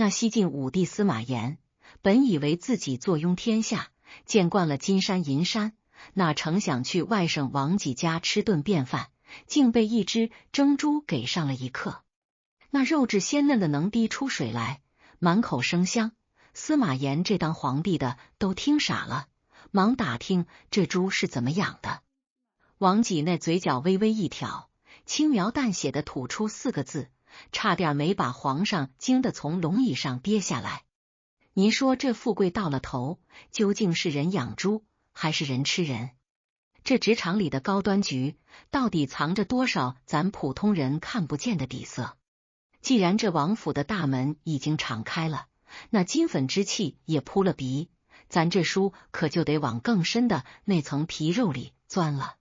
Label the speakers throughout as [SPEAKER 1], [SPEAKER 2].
[SPEAKER 1] 那西晋武帝司马炎本以为自己坐拥天下，见惯了金山银山，哪成想去外甥王几家吃顿便饭，竟被一只蒸猪给上了一课。那肉质鲜嫩的能滴出水来，满口生香。司马炎这当皇帝的都听傻了，忙打听这猪是怎么养的。王几那嘴角微微一挑，轻描淡写的吐出4个字，差点没把皇上惊得从龙椅上跌下来。您说这富贵到了头，究竟是人养猪还是人吃人？这职场里的高端局到底藏着多少咱普通人看不见的底色？既然这王府的大门已经敞开了，那金粉之气也扑了鼻，咱这书可就得往更深的那层皮肉里钻了。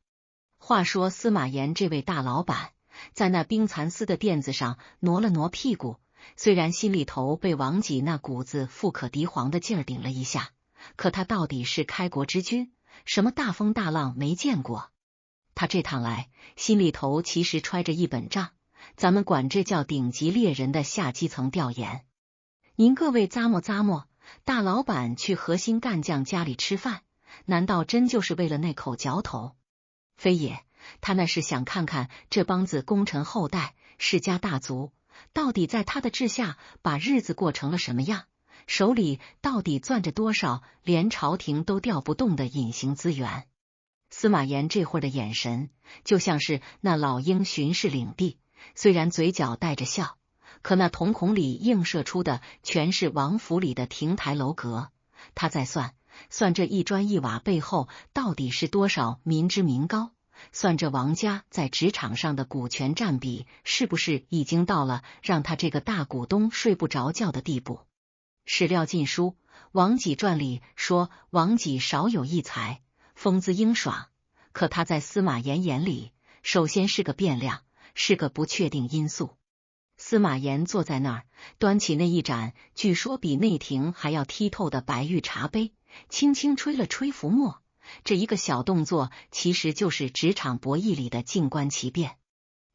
[SPEAKER 1] 话说司马炎这位大老板在那冰蚕丝的垫子上挪了挪屁股，虽然心里头被王几那股子富可敌皇的劲儿顶了一下，可他到底是开国之君，什么大风大浪没见过？他这趟来心里头其实揣着一本账，咱们管这叫顶级猎人的下基层调研。您各位咂摸咂摸，大老板去核心干将家里吃饭，难道真就是为了那口嚼头？非也，他那是想看看这帮子功臣后代世家大族到底在他的治下把日子过成了什么样，手里到底攥着多少连朝廷都调不动的隐形资源。司马炎这会儿的眼神就像是那老鹰巡视领地，虽然嘴角带着笑，可那瞳孔里映射出的全是王府里的亭台楼阁。他在算这一砖一瓦背后到底是多少民脂民膏，算这王家在职场上的股权占比是不是已经到了让他这个大股东睡不着觉的地步。史料尽书，王几传里说王几少有异才，风姿英爽，可他在司马炎眼里首先是个变量，是个不确定因素。司马炎坐在那儿，端起那一盏据说比内廷还要剔透的白玉茶杯，轻轻吹了吹浮沫。这一个小动作其实就是职场博弈里的静观其变。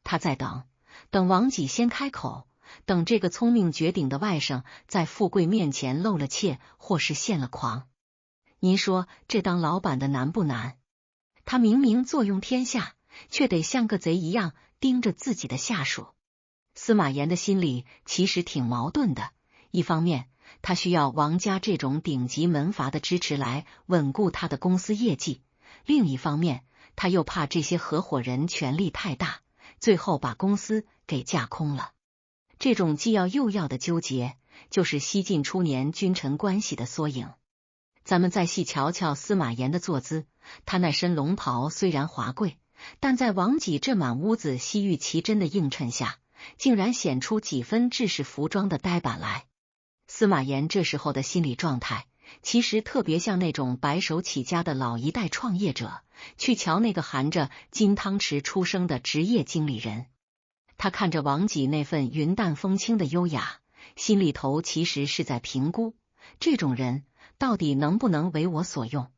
[SPEAKER 1] 他在等王几先开口，等这个聪明绝顶的外甥在富贵面前露了怯或是现了狂。您说这当老板的难不难？他明明坐拥天下，却得像个贼一样盯着自己的下属。司马炎的心里其实挺矛盾的，一方面他需要王家这种顶级门阀的支持来稳固他的公司业绩，另一方面他又怕这些合伙人权力太大，最后把公司给架空了。这种既要又要的纠结，就是西晋初年君臣关系的缩影。咱们再细瞧瞧司马炎的坐姿，他那身龙袍虽然华贵，但在王几这满屋子西域奇珍的映衬下，竟然显出几分制式服装的呆板来。司马炎这时候的心理状态，其实特别像那种白手起家的老一代创业者，去瞧那个含着金汤匙出生的职业经理人。他看着王几那份云淡风轻的优雅，心里头其实是在评估，这种人到底能不能为我所用，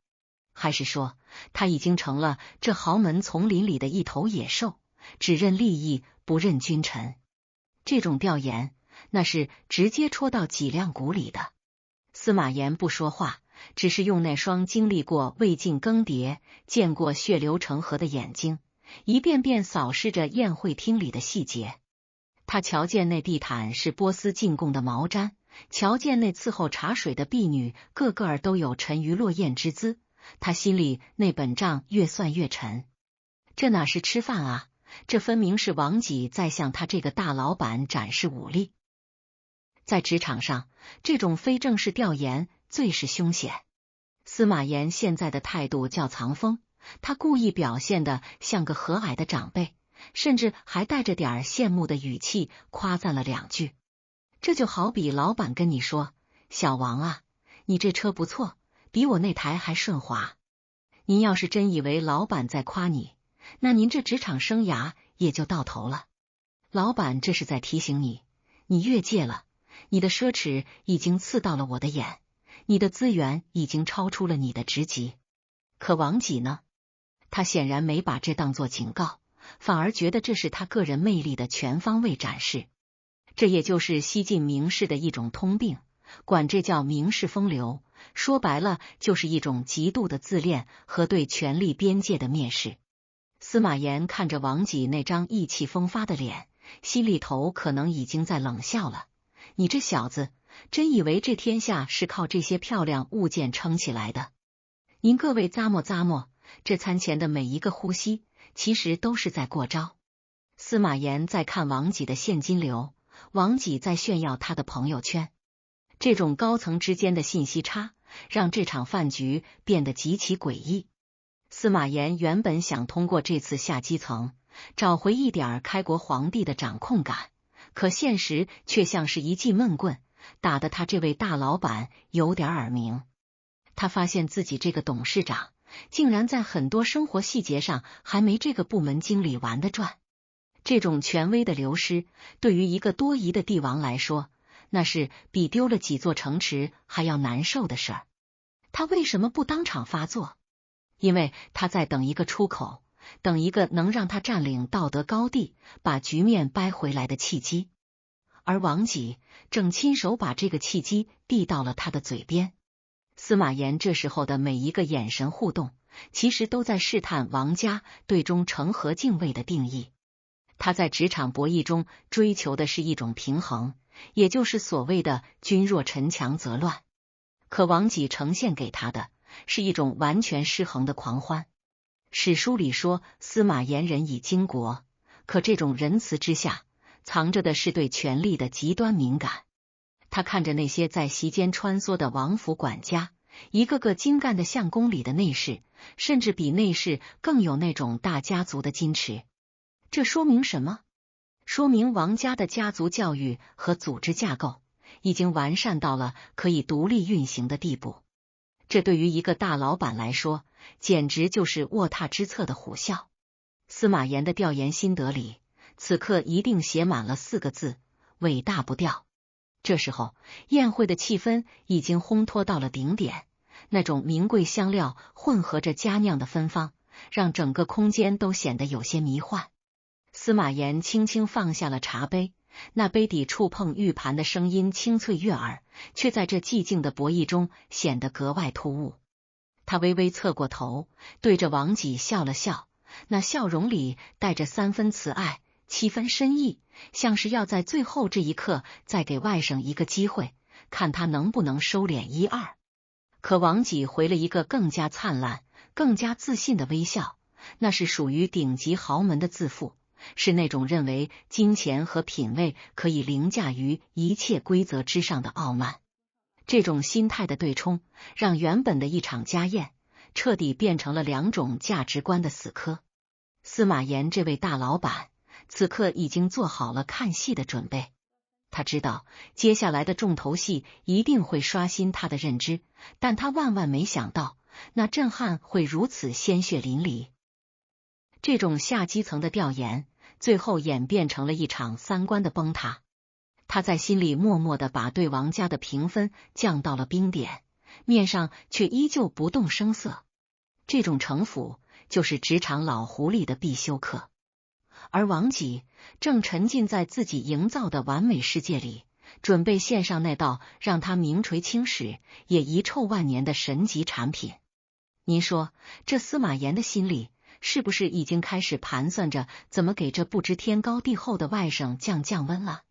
[SPEAKER 1] 还是说他已经成了这豪门丛林里的一头野兽，只认利益不认君臣。这种调研那是直接戳到脊梁骨里的。司马炎不说话，只是用那双经历过魏晋更迭、见过血流成河的眼睛，一遍遍扫视着宴会厅里的细节。他瞧见那地毯是波斯进贡的毛毡，瞧见那伺候茶水的婢女个个儿都有沉鱼落雁之姿，他心里那本账越算越沉。这哪是吃饭啊，这分明是王几在向他这个大老板展示武力。在职场上，这种非正式调研最是凶险。司马炎现在的态度叫藏锋，他故意表现得像个和蔼的长辈，甚至还带着点羡慕的语气夸赞了2句。这就好比老板跟你说，小王啊，你这车不错，比我那台还顺滑。您要是真以为老板在夸你，那您这职场生涯也就到头了。老板这是在提醒你，你越界了，你的奢侈已经刺到了我的眼，你的资源已经超出了你的职级。可王几呢？他显然没把这当作警告，反而觉得这是他个人魅力的全方位展示。这也就是西晋名士的一种通病，管这叫名士风流，说白了就是一种极度的自恋和对权力边界的蔑视。司马炎看着王己那张意气风发的脸，心里头可能已经在冷笑了，你这小子真以为这天下是靠这些漂亮物件撑起来的？您各位咂摸咂摸，这餐前的每一个呼吸其实都是在过招。司马炎在看王己的现金流，王己在炫耀他的朋友圈，这种高层之间的信息差让这场饭局变得极其诡异。司马炎原本想通过这次下基层找回一点开国皇帝的掌控感，可现实却像是一记闷棍，打得他这位大老板有点耳鸣。他发现自己这个董事长竟然在很多生活细节上还没这个部门经理玩得转。这种权威的流失，对于一个多疑的帝王来说，那是比丢了几座城池还要难受的事儿。他为什么不当场发作？因为他在等一个出口，等一个能让他占领道德高地，把局面掰回来的契机。而王己正亲手把这个契机递到了他的嘴边。司马炎这时候的每一个眼神互动，其实都在试探王家对忠诚和敬畏的定义。他在职场博弈中追求的是一种平衡，也就是所谓的君若臣强则乱。可王己呈现给他的是一种完全失衡的狂欢。史书里说司马炎仁以经国，可这种仁慈之下藏着的是对权力的极端敏感。他看着那些在席间穿梭的王府管家，一个个精干的像宫里的内侍，甚至比内侍更有那种大家族的矜持。这说明什么？说明王家的家族教育和组织架构已经完善到了可以独立运行的地步。这对于一个大老板来说，简直就是卧榻之侧的虎啸。司马炎的调研心得里，此刻一定写满了4个字：伟大不掉。这时候，宴会的气氛已经烘托到了顶点，那种名贵香料混合着佳酿的芬芳，让整个空间都显得有些迷幻。司马炎轻轻放下了茶杯，那杯底触碰玉盘的声音清脆悦耳，却在这寂静的博弈中显得格外突兀。他微微侧过头，对着王己笑了笑，那笑容里带着3分慈爱，7分深意，像是要在最后这一刻再给外甥一个机会，看他能不能收敛1、2。可王己回了一个更加灿烂、更加自信的微笑，那是属于顶级豪门的自负，是那种认为金钱和品味可以凌驾于一切规则之上的傲慢。这种心态的对冲，让原本的一场家宴彻底变成了2种价值观的死磕。司马炎这位大老板此刻已经做好了看戏的准备，他知道接下来的重头戏一定会刷新他的认知，但他万万没想到，那震撼会如此鲜血淋漓。这种下基层的调研，最后演变成了一场3观的崩塌。他在心里默默地把对王家的评分降到了冰点，面上却依旧不动声色。这种城府就是职场老狐狸的必修课。而王己正沉浸在自己营造的完美世界里，准备献上那道让他名垂青史也遗臭万年的神级产品。您说，这司马炎的心里是不是已经开始盘算着怎么给这不知天高地厚的外甥降温了？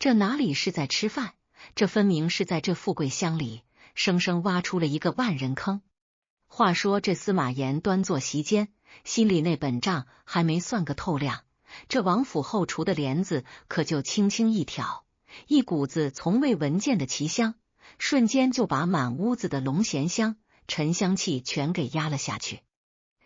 [SPEAKER 1] 这哪里是在吃饭，这分明是在这富贵乡里生生挖出了一个万人坑。话说这司马炎端坐席间，心里那本账还没算个透亮，这王府后厨的帘子可就轻轻一挑，一股子从未闻见的奇香，瞬间就把满屋子的龙涎香、沉香气全给压了下去。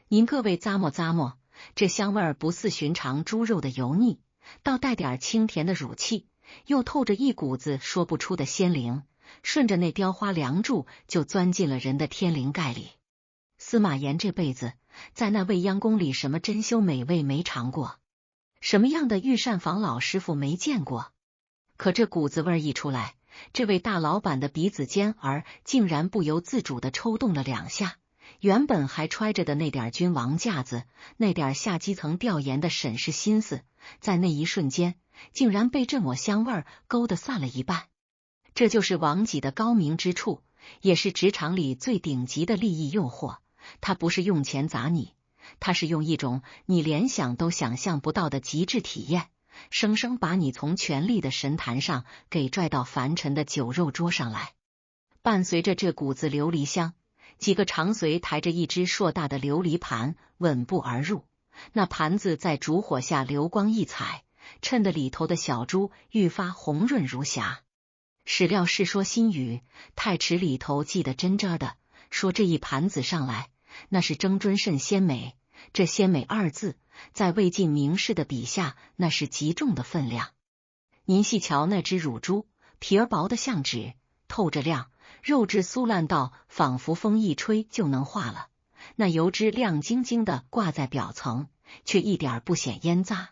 [SPEAKER 1] 您各位咂摸咂摸，这香味儿不似寻常猪肉的油腻，倒带点清甜的乳气，又透着一股子说不出的鲜灵，顺着那雕花梁柱就钻进了人的天灵盖里。司马炎这辈子在那未央宫里什么珍馐美味没尝过，什么样的御膳房老师傅没见过，可这股子味儿一出来，这位大老板的鼻子尖儿竟然不由自主地抽动了2下，原本还揣着的那点君王架子，那点下基层调研的审视心思，在那一瞬间竟然被这抹香味勾得散了一半。这就是王己的高明之处，也是职场里最顶级的利益诱惑。他不是用钱砸你，他是用一种你连想都想象不到的极致体验，生生把你从权力的神坛上给拽到凡尘的酒肉桌上来。伴随着这股子琉璃香，几个长随抬着一只硕大的琉璃盘稳步而入。那盘子在烛火下流光溢彩，衬得里头的小珠愈发红润如霞。史料是说新语，太池里头记得真真的，说这一盘子上来，那是争尊甚鲜美。这鲜美二字，在魏晋名士的笔下，那是极重的分量。您细瞧那只乳猪，皮儿薄的像纸，透着亮，肉质酥烂到仿佛风一吹就能化了。那油脂亮晶晶的挂在表层，却一点不显烟渣。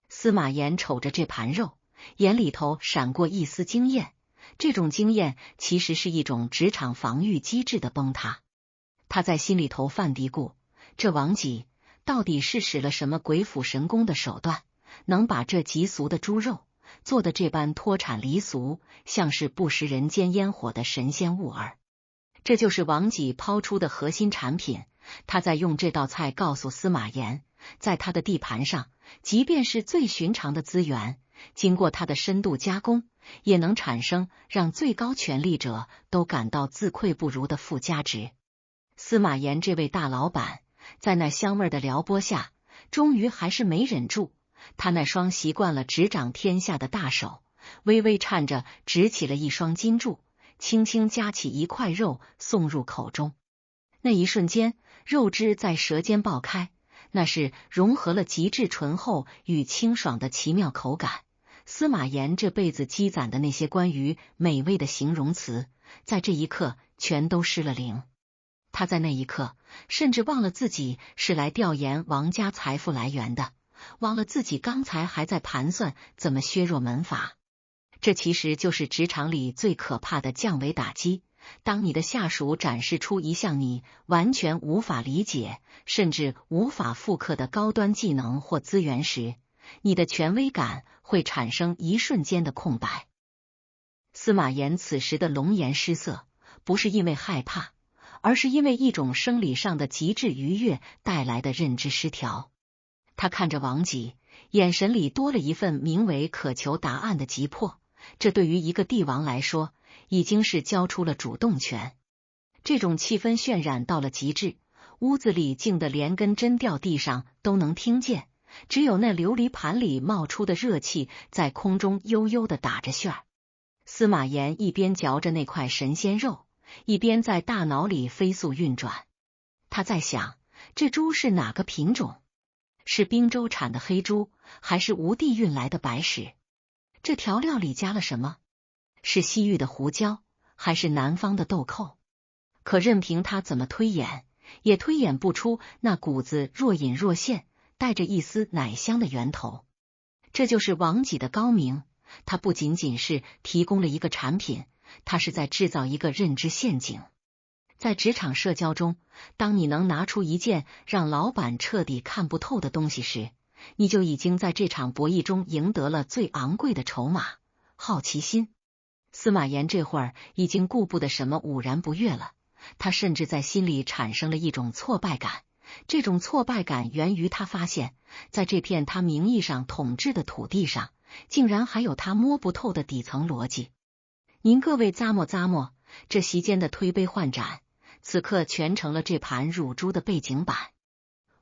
[SPEAKER 1] 司马炎瞅着这盘肉，眼里头闪过一丝惊艳。这种经验其实是一种职场防御机制的崩塌。他在心里头犯嘀咕，这王己到底是使了什么鬼斧神工的手段，能把这极俗的猪肉做得这般脱产离俗，像是不食人间烟火的神仙物儿。这就是王己抛出的核心产品。他在用这道菜告诉司马炎，在他的地盘上，即便是最寻常的资源，经过他的深度加工，也能产生让最高权力者都感到自愧不如的附加值。司马炎这位大老板，在那香味的撩拨下，终于还是没忍住，他那双习惯了执掌天下的大手，微微颤着执起了一双金柱，轻轻夹起一块肉送入口中。那一瞬间，肉汁在舌尖爆开，那是融合了极致醇厚与清爽的奇妙口感。司马炎这辈子积攒的那些关于美味的形容词，在这一刻全都失了灵。他在那一刻甚至忘了自己是来调研王家财富来源的，忘了自己刚才还在盘算怎么削弱门阀。这其实就是职场里最可怕的降维打击。当你的下属展示出一项你完全无法理解，甚至无法复刻的高端技能或资源时，你的权威感会产生一瞬间的空白。司马炎此时的龙颜失色，不是因为害怕，而是因为一种生理上的极致愉悦带来的认知失调。他看着王己，眼神里多了一份名为渴求答案的急迫。这对于一个帝王来说，已经是交出了主动权。这种气氛渲染到了极致，屋子里静得连根针掉地上都能听见，只有那琉璃盘里冒出的热气在空中悠悠地打着旋儿。司马炎一边嚼着那块神仙肉，一边在大脑里飞速运转。他在想，这猪是哪个品种？是滨州产的黑猪，还是吴地运来的白蒔？这调料里加了什么？是西域的胡椒，还是南方的豆蔻？可任凭他怎么推演，也推演不出那股子若隐若现、带着一丝奶香的源头。这就是王己的高明，他不仅仅是提供了一个产品，他是在制造一个认知陷阱。在职场社交中，当你能拿出一件让老板彻底看不透的东西时，你就已经在这场博弈中赢得了最昂贵的筹码——好奇心。司马炎这会儿已经顾不得什么五然不悦了，他甚至在心里产生了一种挫败感。这种挫败感源于他发现，在这片他名义上统治的土地上，竟然还有他摸不透的底层逻辑。您各位咂摸，这席间的推杯换盏，此刻全成了这盘乳猪的背景板。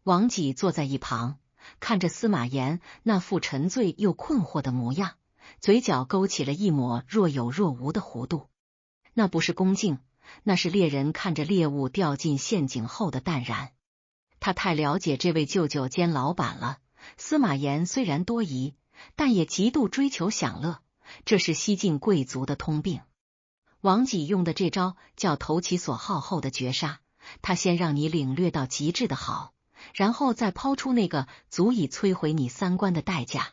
[SPEAKER 1] 王己坐在一旁，看着司马炎那副沉醉又困惑的模样，嘴角勾起了一抹若有若无的弧度。那不是恭敬，那是猎人看着猎物掉进陷阱后的淡然。他太了解这位舅舅兼老板了。司马炎虽然多疑，但也极度追求享乐，这是西晋贵族的通病。王己用的这招叫投其所好后的绝杀，他先让你领略到极致的好，然后再抛出那个足以摧毁你三观的代价。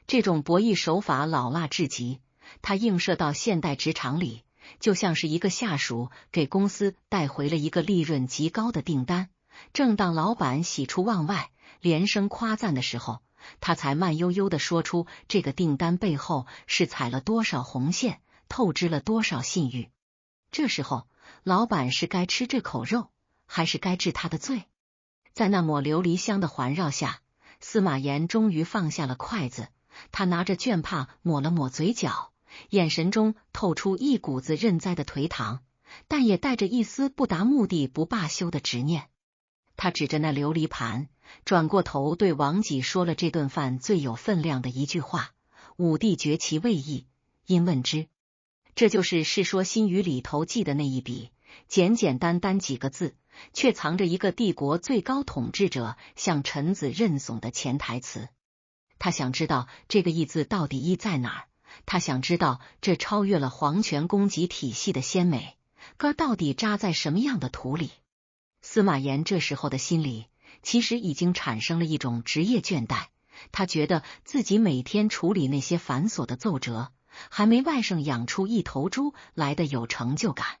[SPEAKER 1] 这种博弈手法老辣至极，它映射到现代职场里，就像是一个下属给公司带回了一个利润极高的订单，正当老板喜出望外连声夸赞的时候，他才慢悠悠地说出这个订单背后是踩了多少红线，透支了多少信誉。这时候，老板是该吃这口肉，还是该治他的罪？在那抹琉璃香的环绕下，司马炎终于放下了筷子，他拿着绢帕抹了抹嘴角，眼神中透出一股子认栽的颓唐，但也带着一丝不达目的不罢休的执念。他指着那琉璃盘，转过头对王己说了这顿饭最有分量的一句话：武帝绝其位意，因问之。这就是《世说新语》里头记的那一笔，简简单单几个字，却藏着一个帝国最高统治者向臣子认怂的潜台词。他想知道这个义字到底义在哪儿，他想知道这超越了皇权供给体系的鲜美，根到底扎在什么样的土里。司马炎这时候的心里其实已经产生了一种职业倦怠，他觉得自己每天处理那些繁琐的奏折，还没外甥养出一头猪来的有成就感。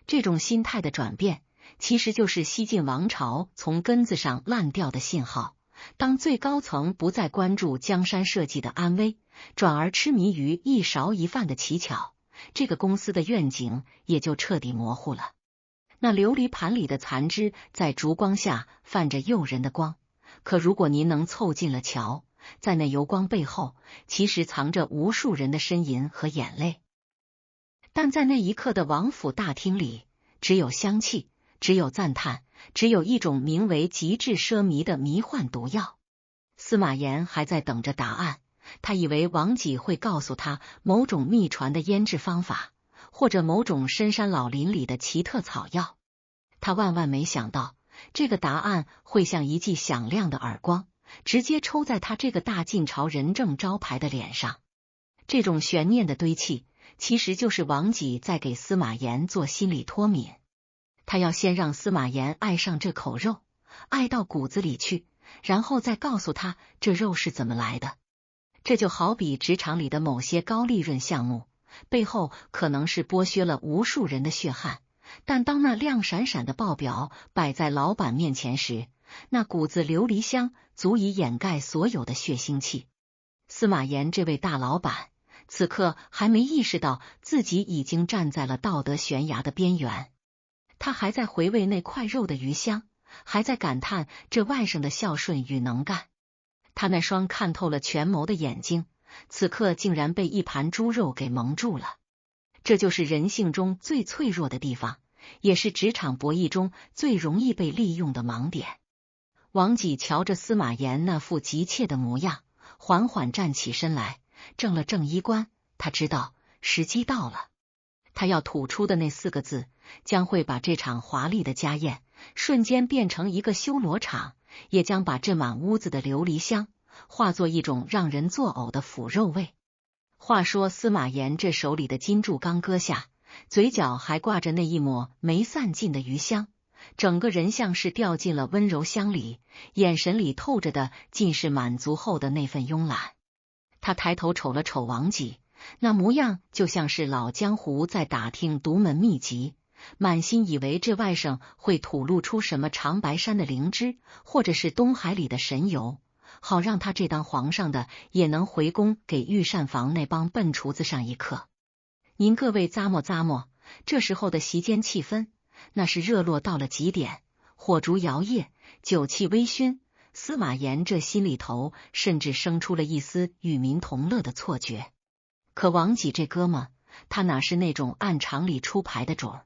[SPEAKER 1] 这种心态的转变，其实就是西晋王朝从根子上烂掉的信号。当最高层不再关注江山社稷的安危，转而痴迷于一勺一饭的奇巧，这个公司的愿景也就彻底模糊了。那琉璃盘里的残枝在烛光下泛着诱人的光，可如果您能凑近了瞧，在那油光背后，其实藏着无数人的呻吟和眼泪。但在那一刻的王府大厅里，只有香气，只有赞叹，只有一种名为极致奢靡的迷幻毒药。司马炎还在等着答案，他以为王己会告诉他某种秘传的腌制方法，或者某种深山老林里的奇特草药。他万万没想到，这个答案会像一记响亮的耳光，直接抽在他这个大晋朝仁政招牌的脸上。这种悬念的堆砌，其实就是王己在给司马炎做心理脱敏。他要先让司马炎爱上这口肉，爱到骨子里去，然后再告诉他这肉是怎么来的。这就好比职场里的某些高利润项目，背后可能是剥削了无数人的血汗，但当那亮闪闪的报表摆在老板面前时，那股子琉璃香足以掩盖所有的血腥气。司马炎这位大老板，此刻还没意识到自己已经站在了道德悬崖的边缘。他还在回味那块肉的余香，还在感叹这外甥的孝顺与能干。他那双看透了权谋的眼睛，此刻竟然被一盘猪肉给蒙住了。这就是人性中最脆弱的地方，也是职场博弈中最容易被利用的盲点。王己瞧着司马炎那副急切的模样，缓缓站起身来，正了正衣冠。他知道时机到了，他要吐出的那4个字，将会把这场华丽的家宴瞬间变成一个修罗场，也将把这满屋子的琉璃香化作一种让人作呕的腐肉味。话说司马炎这手里的金柱刚割下，嘴角还挂着那一抹没散尽的余香，整个人像是掉进了温柔乡里，眼神里透着的尽是满足后的那份慵懒。他抬头瞅了瞅王己，那模样就像是老江湖在打听独门秘籍，满心以为这外甥会吐露出什么长白山的灵芝，或者是东海里的神油，好让他这当皇上的也能回宫给御膳房那帮笨厨子上一课。您各位咂摸咂摸，这时候的席间气氛，那是热络到了极点，火烛摇曳，酒气微醺。司马炎这心里头甚至生出了一丝与民同乐的错觉。可王己这哥们，他哪是那种按常理出牌的种，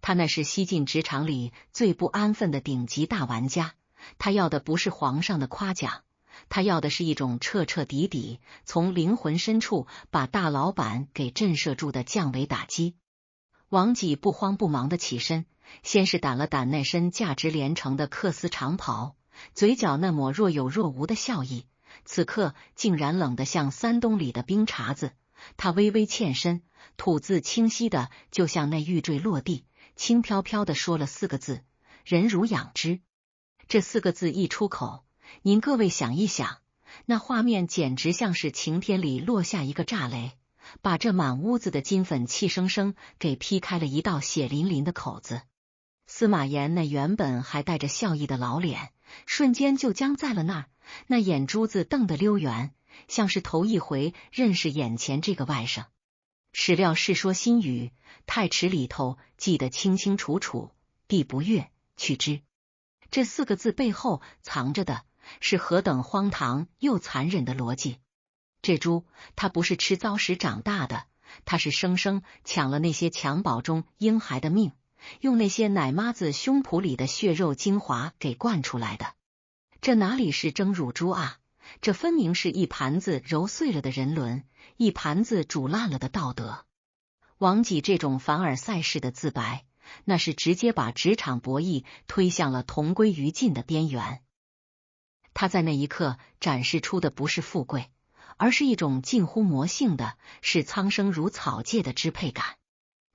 [SPEAKER 1] 他那是西晋职场里最不安分的顶级大玩家。他要的不是皇上的夸奖，他要的是一种彻彻底底从灵魂深处把大老板给震慑住的降维打击。王己不慌不忙的起身，先是掸了掸那身价值连城的缂丝长袍，嘴角那抹若有若无的笑意，此刻竟然冷得像山东里的冰碴子。他微微欠身，吐字清晰的就像那玉坠落地，轻飘飘的说了4个字：人如养之。这4个字一出口，您各位想一想，那画面简直像是晴天里落下一个炸雷，把这满屋子的金粉气生生给劈开了一道血淋淋的口子。司马炎那原本还带着笑意的老脸，瞬间就僵在了那儿，那眼珠子瞪得溜圆，像是头一回认识眼前这个外甥。史料世说新语，太池里头记得清清楚楚，必不悦，去之。这4个字背后藏着的是何等荒唐又残忍的逻辑。这猪他不是吃糟食长大的，他是生生抢了那些襁褓中婴孩的命，用那些奶妈子胸脯里的血肉精华给灌出来的。这哪里是蒸乳猪啊，这分明是一盘子揉碎了的人伦，一盘子煮烂了的道德。王己这种凡尔赛式的自白，那是直接把职场博弈推向了同归于尽的边缘。他在那一刻展示出的不是富贵，而是一种近乎魔性的视苍生如草芥的支配感。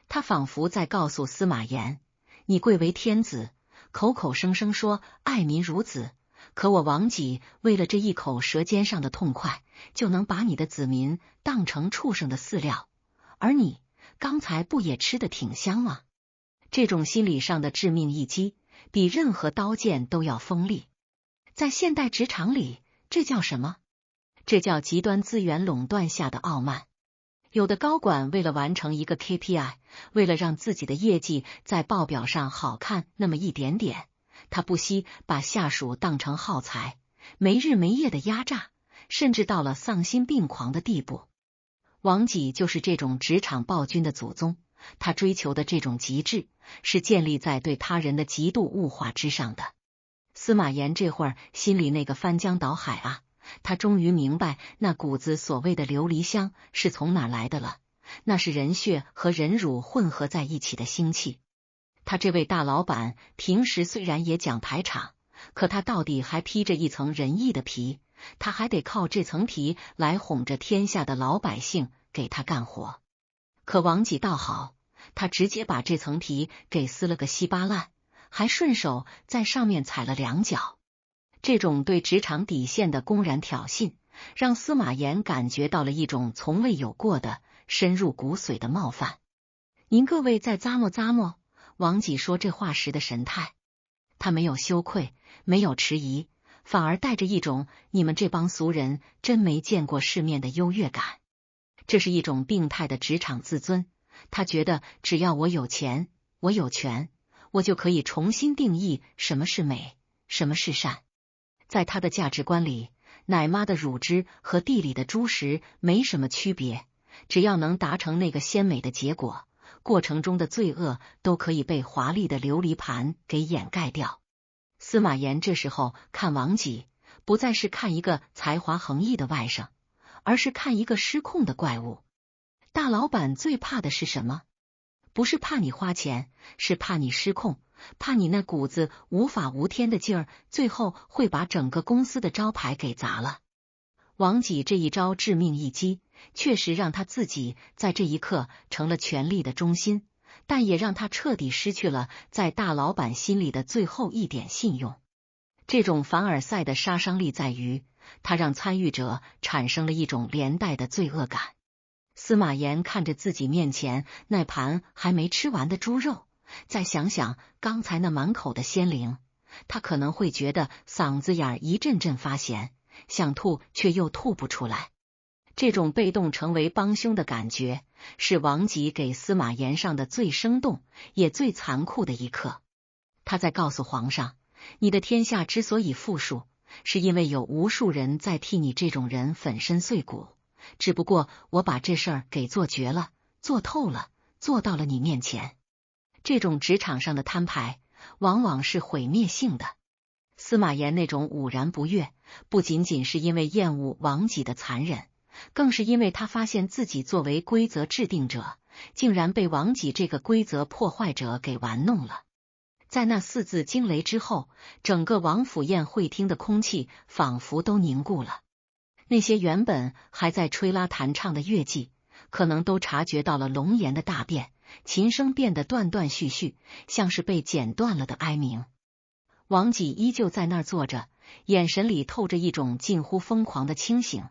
[SPEAKER 1] 他仿佛在告诉司马炎，你贵为天子，口口声声说爱民如子，可我王己为了这一口舌尖上的痛快，就能把你的子民当成畜生的饲料，而你刚才不也吃得挺香吗？这种心理上的致命一击，比任何刀剑都要锋利。在现代职场里，这叫什么？这叫极端资源垄断下的傲慢。有的高管为了完成一个 KPI， 为了让自己的业绩在报表上好看那么一点点，他不惜把下属当成耗材，没日没夜的压榨，甚至到了丧心病狂的地步。王己就是这种职场暴君的祖宗，他追求的这种极致，是建立在对他人的极度物化之上的。司马炎这会儿心里那个翻江倒海啊，他终于明白那股子所谓的琉璃香是从哪来的了，那是人血和人乳混合在一起的腥气。他这位大老板平时虽然也讲排场，可他到底还披着一层仁义的皮，他还得靠这层皮来哄着天下的老百姓给他干活。可王己倒好，他直接把这层皮给撕了个稀巴烂，还顺手在上面踩了2脚。这种对职场底线的公然挑衅，让司马炎感觉到了一种从未有过的深入骨髓的冒犯。您各位再咂摸咂摸王己说这话时的神态，他没有羞愧，没有迟疑，反而带着一种你们这帮俗人真没见过世面的优越感。这是一种病态的职场自尊，他觉得只要我有钱，我有权，我就可以重新定义什么是美，什么是善。在他的价值观里，奶妈的乳汁和地里的猪食没什么区别，只要能达成那个鲜美的结果，过程中的罪恶都可以被华丽的琉璃盘给掩盖掉。司马炎这时候看王己，不再是看一个才华横溢的外甥，而是看一个失控的怪物。大老板最怕的是什么？不是怕你花钱，是怕你失控，怕你那股子无法无天的劲儿，最后会把整个公司的招牌给砸了。王己这一招致命一击，确实让他自己在这一刻成了权力的中心，但也让他彻底失去了在大老板心里的最后一点信用。这种凡尔赛的杀伤力在于，他让参与者产生了一种连带的罪恶感。司马炎看着自己面前那盘还没吃完的猪肉，再想想刚才那满口的鲜灵，他可能会觉得嗓子眼一阵阵发咸，想吐却又吐不出来。这种被动成为帮凶的感觉，是王己给司马炎上的最生动也最残酷的一刻。他在告诉皇上，你的天下之所以富庶，是因为有无数人在替你这种人粉身碎骨，只不过我把这事儿给做绝了，做透了，做到了你面前。这种职场上的摊牌往往是毁灭性的。司马炎那种兀然不悦，不仅仅是因为厌恶王己的残忍，更是因为他发现自己作为规则制定者，竟然被王己这个规则破坏者给玩弄了。在那4字惊雷之后，整个王府宴会厅的空气仿佛都凝固了。那些原本还在吹拉弹唱的乐伎，可能都察觉到了龙颜的大变，琴声变得断断续续，像是被剪断了的哀鸣。王己依旧在那儿坐着，眼神里透着一种近乎疯狂的清醒，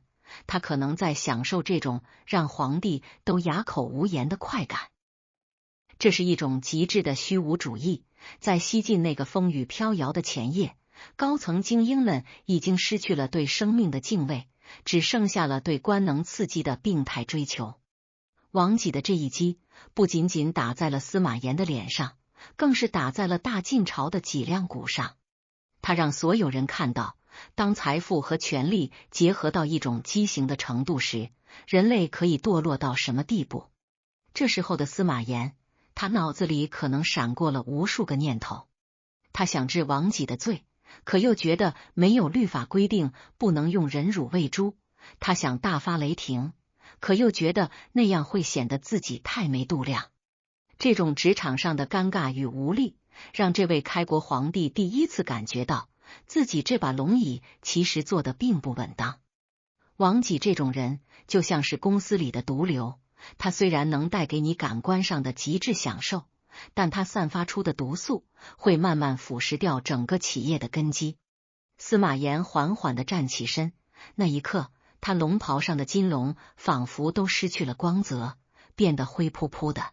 [SPEAKER 1] 他可能在享受这种让皇帝都哑口无言的快感。这是一种极致的虚无主义，在西晋那个风雨飘摇的前夜，高层精英们已经失去了对生命的敬畏，只剩下了对官能刺激的病态追求。王己的这一击不仅仅打在了司马炎的脸上，更是打在了大晋朝的脊梁骨上。他让所有人看到，当财富和权力结合到一种畸形的程度时，人类可以堕落到什么地步。这时候的司马炎，他脑子里可能闪过了无数个念头。他想治王己的罪，可又觉得没有律法规定不能用人辱喂猪。他想大发雷霆，可又觉得那样会显得自己太没度量。这种职场上的尴尬与无力，让这位开国皇帝第一次感觉到自己这把龙椅其实坐得并不稳当。王己这种人就像是公司里的毒瘤，他虽然能带给你感官上的极致享受，但他散发出的毒素会慢慢腐蚀掉整个企业的根基。司马炎缓缓地站起身，那一刻，他龙袍上的金龙仿佛都失去了光泽，变得灰扑扑的。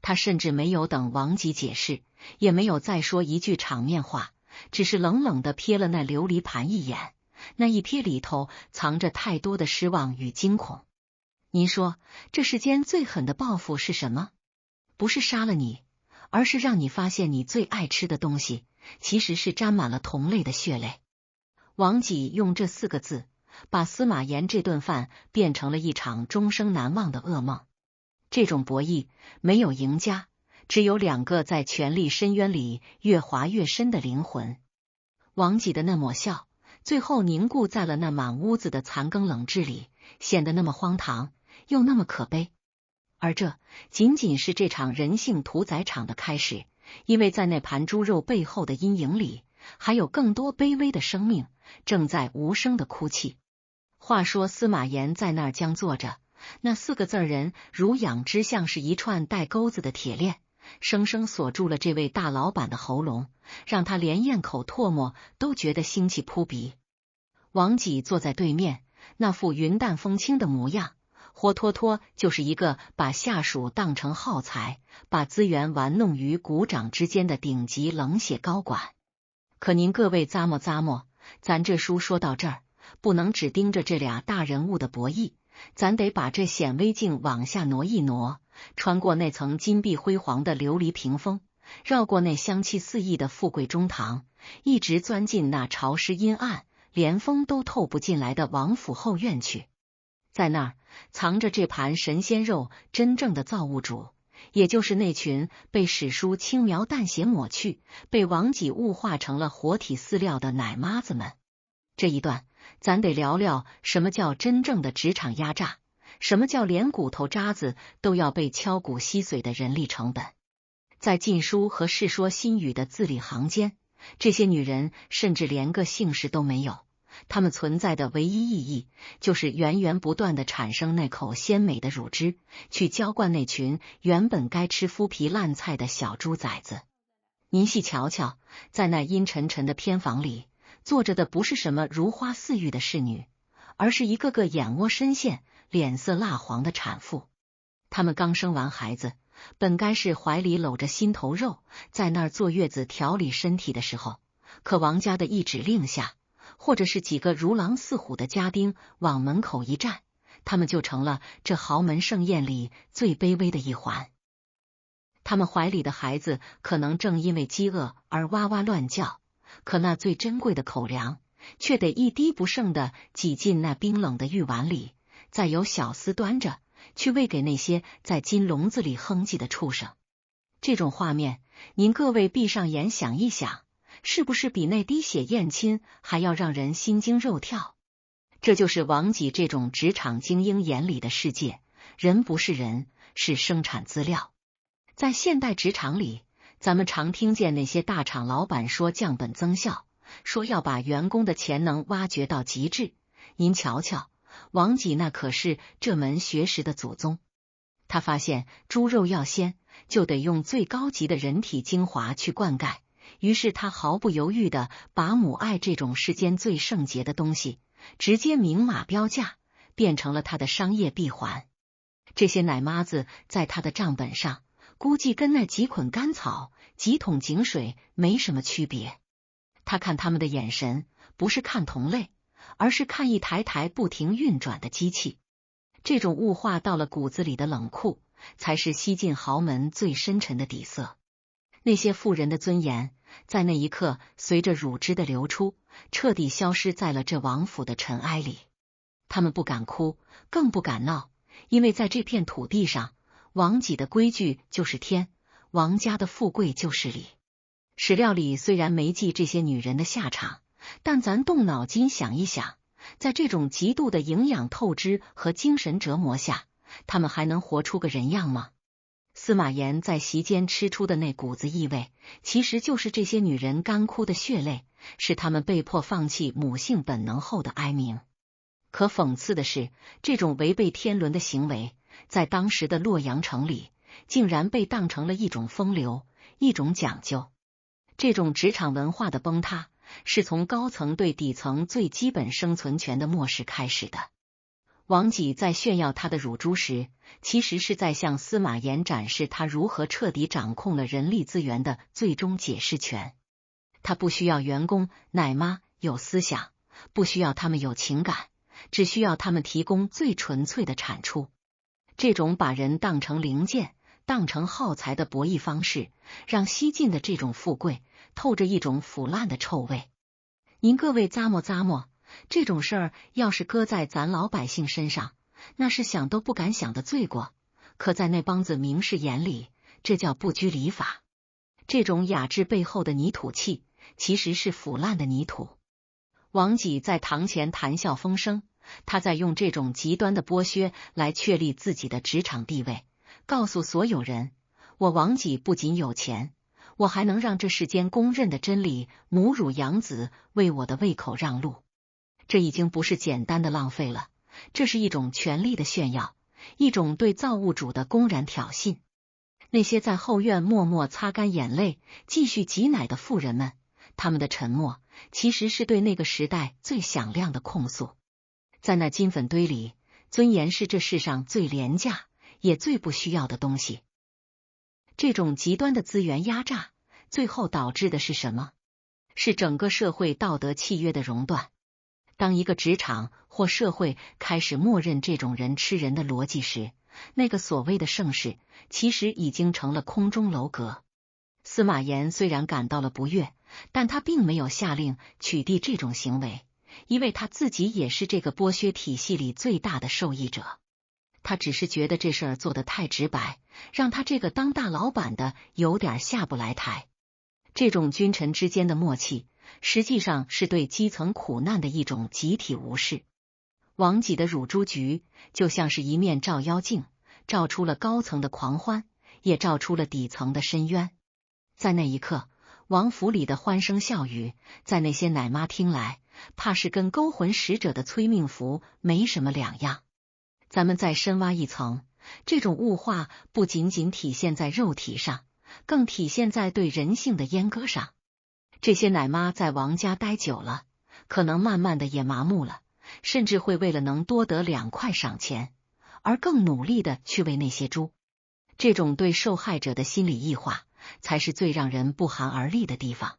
[SPEAKER 1] 他甚至没有等王己解释，也没有再说一句场面话，只是冷冷地瞥了那琉璃盘一眼，那一瞥里头藏着太多的失望与惊恐。您说，这世间最狠的报复是什么？不是杀了你，而是让你发现你最爱吃的东西其实是沾满了同类的血泪。王己用这4个字把司马炎这顿饭变成了一场终生难忘的噩梦。这种博弈没有赢家，只有2个在权力深渊里越滑越深的灵魂。王己的那抹笑最后凝固在了那满屋子的残羹冷炙里，显得那么荒唐又那么可悲。而这仅仅是这场人性屠宰场的开始，因为在那盘猪肉背后的阴影里，还有更多卑微的生命正在无声的哭泣。话说司马炎在那儿僵坐着，那4个字人如养之，像是一串带钩子的铁链，生生锁住了这位大老板的喉咙，让他连咽口唾沫都觉得腥气扑鼻。王己坐在对面，那副云淡风轻的模样，活脱脱就是一个把下属当成耗材，把资源玩弄于股掌之间的顶级冷血高管。可您各位咂摸，咱这书说到这儿，不能只盯着这俩大人物的博弈，咱得把这显微镜往下挪一挪，穿过那层金碧辉煌的琉璃屏风，绕过那香气四溢的富贵中堂，一直钻进那潮湿阴暗，连风都透不进来的王府后院去。在那儿藏着这盘神仙肉真正的造物主，也就是那群被史书轻描淡写抹去，被王己物化成了活体饲料的奶妈子们。这一段咱得聊聊什么叫真正的职场压榨，什么叫连骨头渣子都要被敲骨吸髓的人力成本。在晋书和世说新语的字里行间，这些女人甚至连个姓氏都没有，她们存在的唯一意义就是源源不断地产生那口鲜美的乳汁，去浇灌那群原本该吃麸皮烂菜的小猪崽子。您细瞧瞧，在那阴沉沉的偏房里坐着的不是什么如花似玉的侍女，而是一个个眼窝深陷、脸色蜡黄的产妇。她们刚生完孩子，本该是怀里搂着心头肉，在那儿坐月子调理身体的时候，可王家的一指令下，或者是几个如狼似虎的家丁往门口一站，他们就成了这豪门盛宴里最卑微的一环。他们怀里的孩子可能正因为饥饿而哇哇乱叫，可那最珍贵的口粮却得一滴不剩的挤进那冰冷的玉碗里，再由小厮端着去喂给那些在金笼子里哼唧的畜生。这种画面，您各位闭上眼想一想，是不是比那滴血验亲还要让人心惊肉跳？这就是王己这种职场精英眼里的世界，人不是人，是生产资料。在现代职场里，咱们常听见那些大厂老板说降本增效，说要把员工的潜能挖掘到极致。您瞧瞧，王己那可是这门学识的祖宗。他发现猪肉要鲜，就得用最高级的人体精华去灌溉，于是他毫不犹豫地把母爱这种世间最圣洁的东西直接明码标价，变成了他的商业闭环。这些奶妈子在他的账本上估计跟那几捆干草、几桶井水没什么区别。他看他们的眼神，不是看同类，而是看一台台不停运转的机器。这种物化到了骨子里的冷酷，才是西晋豪门最深沉的底色。那些妇人的尊严，在那一刻随着乳汁的流出，彻底消失在了这王府的尘埃里。他们不敢哭，更不敢闹，因为在这片土地上，王己的规矩就是天，王家的富贵就是理。史料里虽然没记这些女人的下场，但咱动脑筋想一想，在这种极度的营养透支和精神折磨下，他们还能活出个人样吗？司马炎在席间吃出的那股子异味，其实就是这些女人干枯的血泪，是她们被迫放弃母性本能后的哀鸣。可讽刺的是，这种违背天伦的行为，在当时的洛阳城里，竟然被当成了一种风流，一种讲究。这种职场文化的崩塌，是从高层对底层最基本生存权的漠视开始的。王己在炫耀他的乳猪时，其实是在向司马炎展示他如何彻底掌控了人力资源的最终解释权。他不需要员工、奶妈有思想，不需要他们有情感，只需要他们提供最纯粹的产出。这种把人当成零件、当成耗材的博弈方式，让西晋的这种富贵透着一种腐烂的臭味。您各位咂摸咂摸，这种事儿要是搁在咱老百姓身上，那是想都不敢想的罪过。可在那帮子名士眼里，这叫不拘礼法。这种雅致背后的泥土气，其实是腐烂的泥土。王己在堂前谈笑风生，他在用这种极端的剥削来确立自己的职场地位，告诉所有人，我王己不仅有钱，我还能让这世间公认的真理母乳养子为我的胃口让路。这已经不是简单的浪费了，这是一种权力的炫耀，一种对造物主的公然挑衅。那些在后院默默擦干眼泪继续挤奶的妇人们，他们的沉默其实是对那个时代最响亮的控诉。在那金粉堆里，尊严是这世上最廉价也最不需要的东西。这种极端的资源压榨，最后导致的是什么？是整个社会道德契约的熔断。当一个职场或社会开始默认这种人吃人的逻辑时，那个所谓的盛世其实已经成了空中楼阁。司马炎虽然感到了不悦，但他并没有下令取缔这种行为，因为他自己也是这个剥削体系里最大的受益者。他只是觉得这事儿做得太直白，让他这个当大老板的有点下不来台。这种君臣之间的默契，实际上是对基层苦难的一种集体无视。王己的乳猪局就像是一面照妖镜，照出了高层的狂欢，也照出了底层的深渊。在那一刻，王府里的欢声笑语，在那些奶妈听来，怕是跟勾魂使者的催命符没什么两样。咱们再深挖一层，这种物化不仅仅体现在肉体上，更体现在对人性的阉割上。这些奶妈在王家待久了，可能慢慢的也麻木了，甚至会为了能多得2块赏钱，而更努力的去喂那些猪。这种对受害者的心理异化，才是最让人不寒而栗的地方。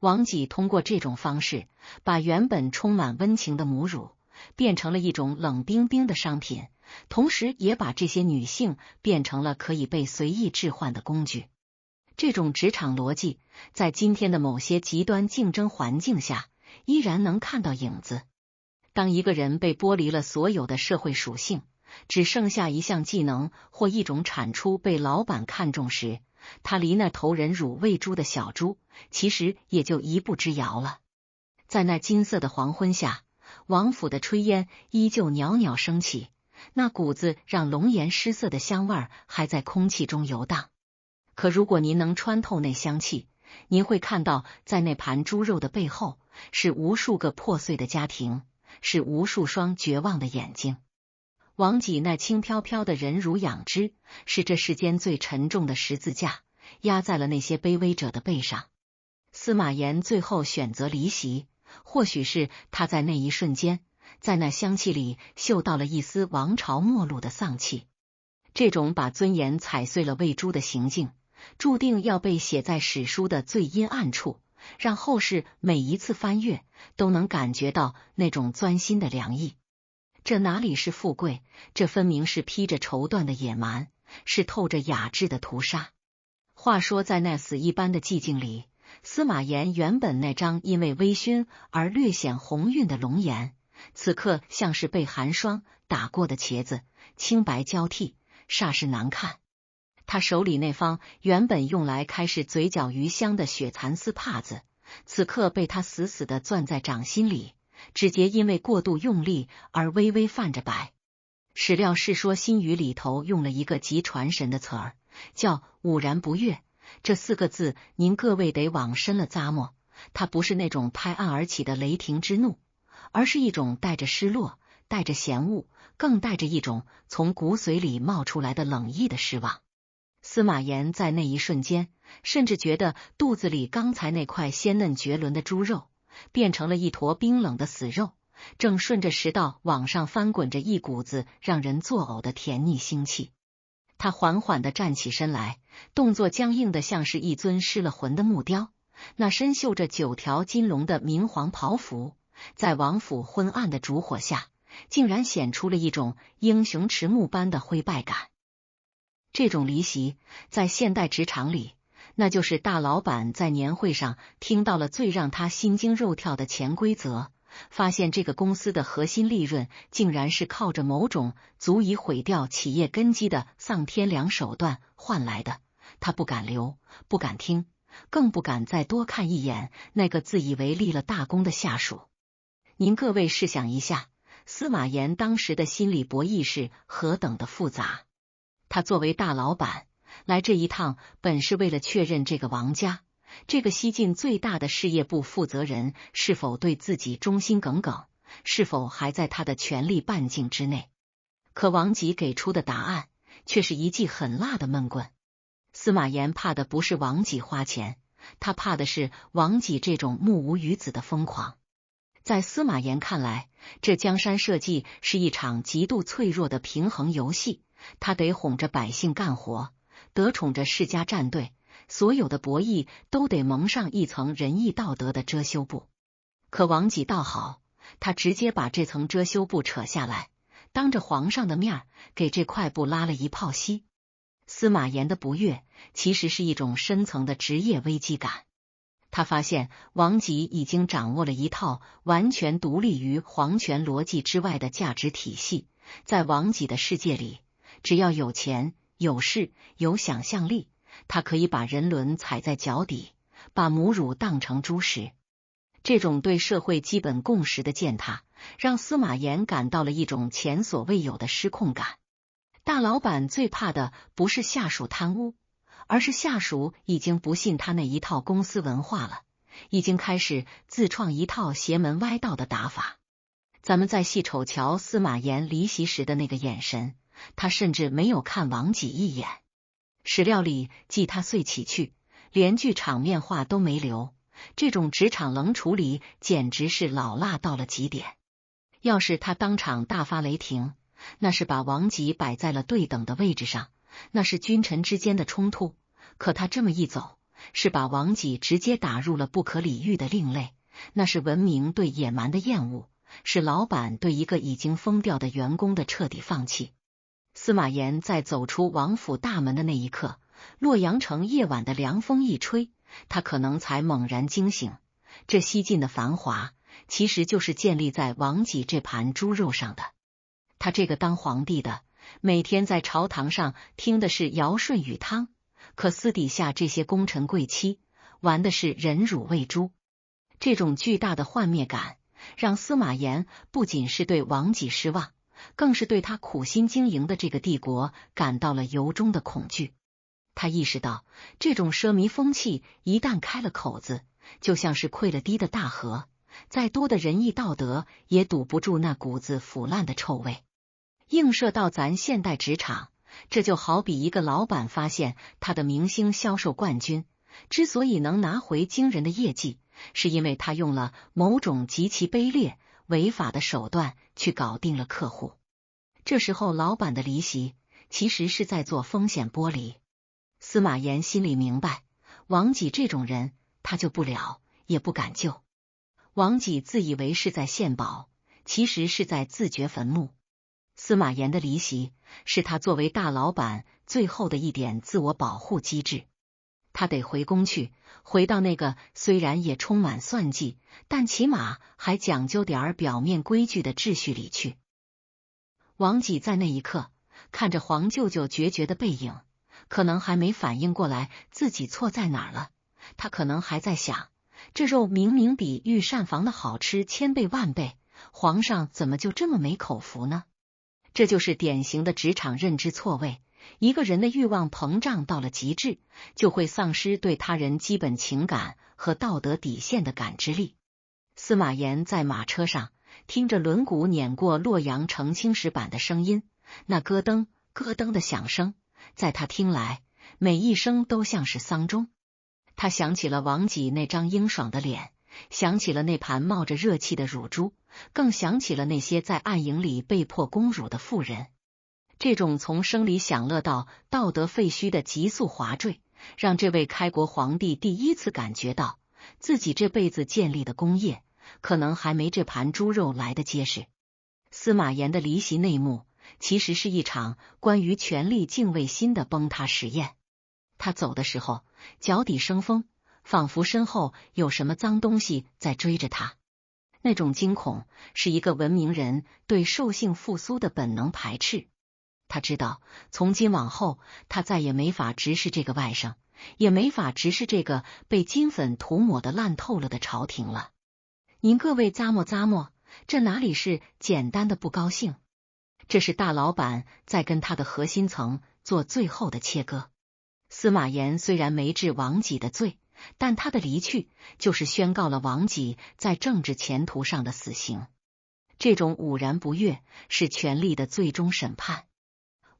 [SPEAKER 1] 王己通过这种方式，把原本充满温情的母乳，变成了一种冷冰冰的商品，同时也把这些女性变成了可以被随意置换的工具。这种职场逻辑，在今天的某些极端竞争环境下，依然能看到影子。当一个人被剥离了所有的社会属性，只剩下一项技能或一种产出被老板看重时，他离那投人乳喂猪的小猪，其实也就一步之遥了。在那金色的黄昏下，王府的炊烟依旧袅袅升起，那股子让龙颜失色的香味还在空气中游荡。可如果您能穿透那香气，您会看到，在那盘猪肉的背后，是无数个破碎的家庭，是无数双绝望的眼睛。王己那轻飘飘的人乳养之，是这世间最沉重的十字架，压在了那些卑微者的背上。司马炎最后选择离席，或许是他在那一瞬间，在那香气里嗅到了一丝王朝末路的丧气。这种把尊严踩碎了喂猪的行径，注定要被写在史书的最阴暗处，让后世每一次翻阅都能感觉到那种钻心的凉意。这哪里是富贵，这分明是披着绸缎的野蛮，是透着雅致的屠杀。话说在那死一般的寂静里，司马炎原本那张因为微醺而略显红晕的龙颜，此刻像是被寒霜打过的茄子，青白交替，煞是难看。他手里那方原本用来开示嘴角余香的血蚕丝帕子，此刻被他死死地攥在掌心里，指节因为过度用力而微微泛着白。史料《世说新语》里头用了一个极传神的词儿，叫兀然不悦。这4个字您各位得往深了咂摸，它不是那种拍案而起的雷霆之怒，而是一种带着失落，带着嫌恶，更带着一种从骨髓里冒出来的冷意的失望。司马炎在那一瞬间，甚至觉得肚子里刚才那块鲜嫩绝伦的猪肉，变成了一坨冰冷的死肉，正顺着食道往上翻滚着一股子让人作呕的甜腻腥气。他缓缓地站起身来，动作僵硬的像是一尊失了魂的木雕。那身绣着9条金龙的明黄袍服，在王府昏暗的烛火下，竟然显出了一种英雄迟暮般的灰败感。这种离席，在现代职场里，那就是大老板在年会上听到了最让他心惊肉跳的潜规则，发现这个公司的核心利润竟然是靠着某种足以毁掉企业根基的丧天良手段换来的。他不敢留，不敢听，更不敢再多看一眼那个自以为立了大功的下属。您各位试想一下，司马炎当时的心理博弈是何等的复杂。他作为大老板来这一趟，本是为了确认这个王家，这个西晋最大的事业部负责人是否对自己忠心耿耿，是否还在他的权力半径之内。可王吉给出的答案却是一记狠辣的闷棍。司马炎怕的不是王吉花钱，他怕的是王吉这种目无鱼子的疯狂。在司马炎看来，这江山社稷是一场极度脆弱的平衡游戏，他得哄着百姓干活，得宠着世家站队，所有的博弈都得蒙上一层仁义道德的遮羞布。可王吉倒好，他直接把这层遮羞布扯下来，当着皇上的面给这块布拉了一泡稀。司马炎的不悦其实是一种深层的职业危机感。他发现王吉已经掌握了一套完全独立于皇权逻辑之外的价值体系，在王吉的世界里，只要有钱、有势、有想象力，他可以把人伦踩在脚底，把母乳当成猪食。这种对社会基本共识的践踏，让司马炎感到了一种前所未有的失控感。大老板最怕的不是下属贪污，而是下属已经不信他那一套公司文化了，已经开始自创一套邪门歪道的打法。咱们再细瞅瞧司马炎离席时的那个眼神，他甚至没有看王吉一眼。史料里记他遂起去，连句场面话都没留，这种职场冷处理简直是老辣到了极点。要是他当场大发雷霆，那是把王吉摆在了对等的位置上，那是君臣之间的冲突。可他这么一走，是把王吉直接打入了不可理喻的另类，那是文明对野蛮的厌恶，是老板对一个已经疯掉的员工的彻底放弃。司马炎在走出王府大门的那一刻，洛阳城夜晚的凉风一吹，他可能才猛然惊醒，这西晋的繁华其实就是建立在王吉这盘猪肉上的。他这个当皇帝的，每天在朝堂上听的是尧舜禹汤，可私底下这些功臣贵戚玩的是人辱喂猪。这种巨大的幻灭感，让司马炎不仅是对王吉失望，更是对他苦心经营的这个帝国感到了由衷的恐惧。他意识到，这种奢靡风气一旦开了口子，就像是溃了堤的大河，再多的仁义道德也堵不住那股子腐烂的臭味。映射到咱现代职场，这就好比一个老板发现他的明星销售冠军之所以能拿回惊人的业绩，是因为他用了某种极其卑劣违法的手段去搞定了客户。这时候老板的离席其实是在做风险剥离。司马炎心里明白，王吉这种人他救不了，也不敢救。王己自以为是在献宝，其实是在自掘坟墓。司马炎的离席是他作为大老板最后的一点自我保护机制。他得回宫去，回到那个虽然也充满算计，但起码还讲究点表面规矩的秩序里去。王己在那一刻看着黄舅舅决绝的背影，可能还没反应过来自己错在哪儿了。他可能还在想，这肉明明比御膳房的好吃千倍万倍，皇上怎么就这么没口福呢？这就是典型的职场认知错位。一个人的欲望膨胀到了极致，就会丧失对他人基本情感和道德底线的感知力。司马炎在马车上听着轮毂碾过洛阳城青石板的声音，那咯噔咯噔的响声，在他听来，每一声都像是丧钟。他想起了王己那张英爽的脸，想起了那盘冒着热气的乳猪，更想起了那些在暗营里被迫攻乳的妇人。这种从生理享乐到道德废墟的急速滑坠，让这位开国皇帝第一次感觉到，自己这辈子建立的功业，可能还没这盘猪肉来得结实。司马炎的离席内幕，其实是一场关于权力敬畏心的崩塌实验。他走的时候，脚底生风，仿佛身后有什么脏东西在追着他。那种惊恐，是一个文明人对兽性复苏的本能排斥。他知道，从今往后，他再也没法直视这个外甥，也没法直视这个被金粉涂抹的烂透了的朝廷了。您各位咂摸咂摸，这哪里是简单的不高兴？这是大老板在跟他的核心层做最后的切割。司马炎虽然没治王己的罪，但他的离去就是宣告了王己在政治前途上的死刑。这种兀然不悦是权力的最终审判。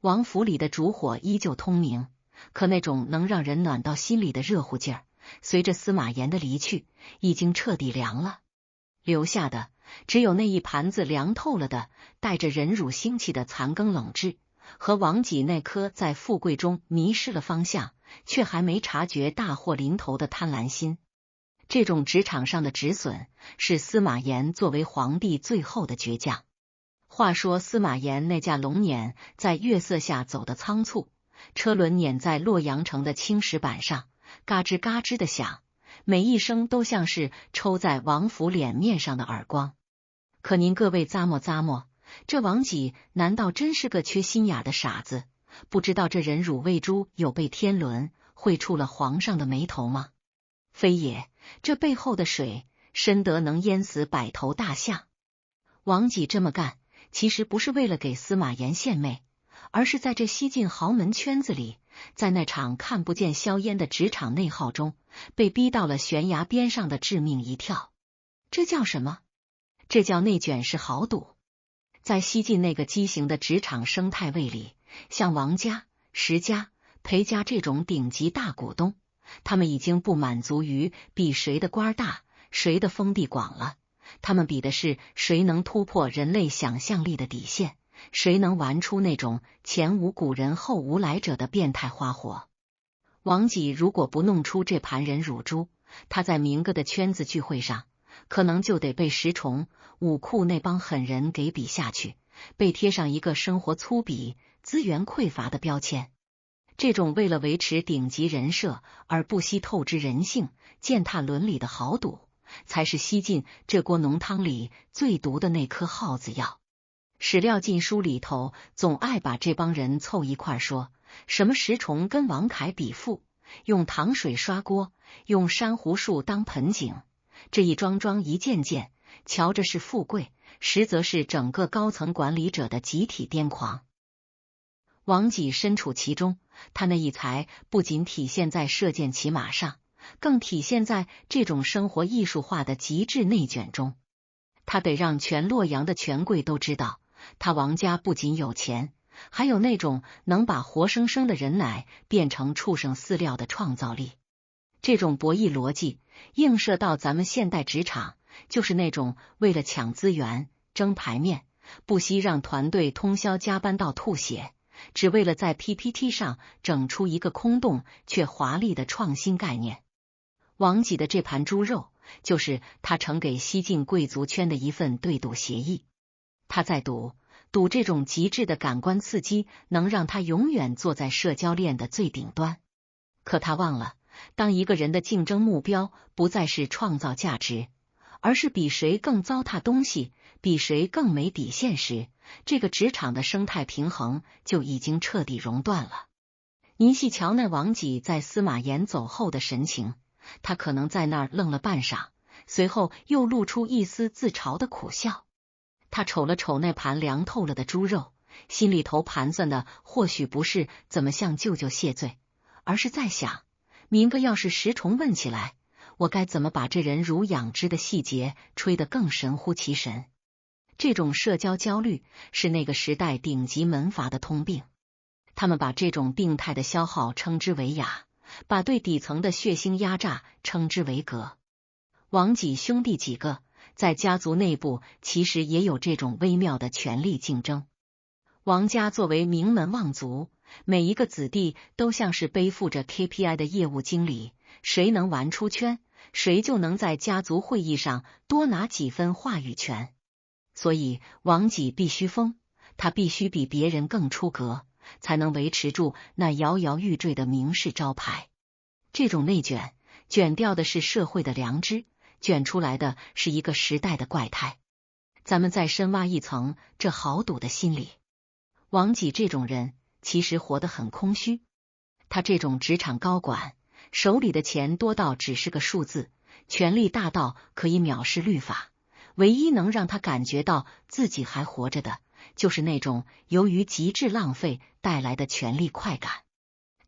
[SPEAKER 1] 王府里的烛火依旧通明，可那种能让人暖到心里的热乎劲儿，随着司马炎的离去，已经彻底凉了。留下的只有那一盘子凉透了的、带着忍辱腥气的残羹冷炙，和王己那颗在富贵中迷失了方向，却还没察觉大祸临头的贪婪心。这种职场上的止损，是司马炎作为皇帝最后的倔强。话说司马炎那架龙辇在月色下走得仓促，车轮碾在洛阳城的青石板上，嘎吱嘎吱的响，每一声都像是抽在王府脸面上的耳光。可您各位咂摸咂摸，这王己难道真是个缺心眼的傻子，不知道这忍辱喂猪有悖天伦，会触了皇上的眉头吗？非也，这背后的水深得能淹死百头大象。王己这么干，其实不是为了给司马炎献媚，而是在这西晋豪门圈子里，在那场看不见硝烟的职场内耗中，被逼到了悬崖边上的致命一跳。这叫什么？这叫内卷式豪赌。在西晋那个畸形的职场生态位里，像王家、石家、裴家这种顶级大股东，他们已经不满足于比谁的官大、谁的封地广了，他们比的是谁能突破人类想象力的底线，谁能玩出那种前无古人后无来者的变态花活。王己如果不弄出这盘人乳猪，他在明哥的圈子聚会上，可能就得被石崇、武库那帮狠人给比下去，被贴上一个生活粗鄙、资源匮乏的标签。这种为了维持顶级人设而不惜透支人性、践踏伦理的豪赌，才是西晋这锅浓汤里最毒的那颗耗子药。史料禁书里头总爱把这帮人凑一块说，什么石崇跟王凯比富，用糖水刷锅，用珊瑚树当盆景，这一桩桩一件件，瞧着是富贵，实则是整个高层管理者的集体癫狂。王己身处其中，他那一才不仅体现在射箭骑马上，更体现在这种生活艺术化的极致内卷中。他得让全洛阳的权贵都知道，他王家不仅有钱，还有那种能把活生生的人奶变成畜生饲料的创造力。这种博弈逻辑映射到咱们现代职场，就是那种为了抢资源、争排面，不惜让团队通宵加班到吐血，只为了在 PPT 上整出一个空洞却华丽的创新概念。王己的这盘猪肉就是他呈给西晋贵族圈的一份对赌协议。他在赌这种极致的感官刺激能让他永远坐在社交链的最顶端。可他忘了，当一个人的竞争目标不再是创造价值，而是比谁更糟蹋东西，比谁更没底线时，这个职场的生态平衡就已经彻底熔断了。您细瞧那王几在司马炎走后的神情，他可能在那儿愣了半晌，随后又露出一丝自嘲的苦笑。他瞅了瞅那盘凉透了的猪肉，心里头盘算的或许不是怎么向舅舅谢罪，而是在想，明个要是石崇问起来，我该怎么把这人如养殖的细节吹得更神乎其神。这种社交焦虑是那个时代顶级门阀的通病，他们把这种病态的消耗称之为雅，把对底层的血腥压榨称之为格。王几兄弟几个在家族内部其实也有这种微妙的权力竞争。王家作为名门望族，每一个子弟都像是背负着 KPI 的业务经理，谁能玩出圈，谁就能在家族会议上多拿几分话语权。所以王几必须疯，他必须比别人更出格，才能维持住那摇摇欲坠的名士招牌。这种内卷，卷掉的是社会的良知，卷出来的是一个时代的怪胎。咱们再深挖一层这豪赌的心理。王几这种人其实活得很空虚，他这种职场高管，手里的钱多到只是个数字，权力大到可以藐视律法，唯一能让他感觉到自己还活着的，就是那种由于极致浪费带来的权力快感。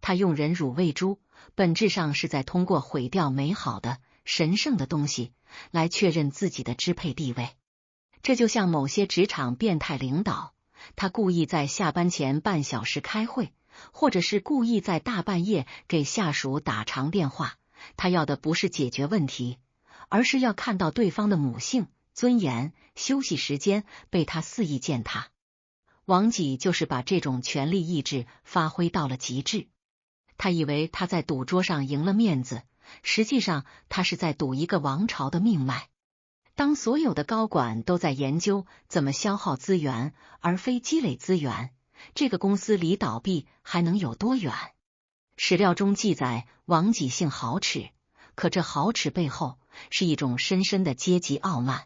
[SPEAKER 1] 他用人乳喂猪，本质上是在通过毁掉美好的、神圣的东西来确认自己的支配地位。这就像某些职场变态领导，他故意在下班前半小时开会，或者是故意在大半夜给下属打长电话，他要的不是解决问题，而是要看到对方的母性、尊严、休息时间被他肆意践踏。王几就是把这种权力意志发挥到了极致。他以为他在赌桌上赢了面子，实际上他是在赌一个王朝的命脉。当所有的高管都在研究怎么消耗资源，而非积累资源，这个公司离倒闭还能有多远？史料中记载，王几性豪耻，可这豪耻背后是一种深深的阶级傲慢。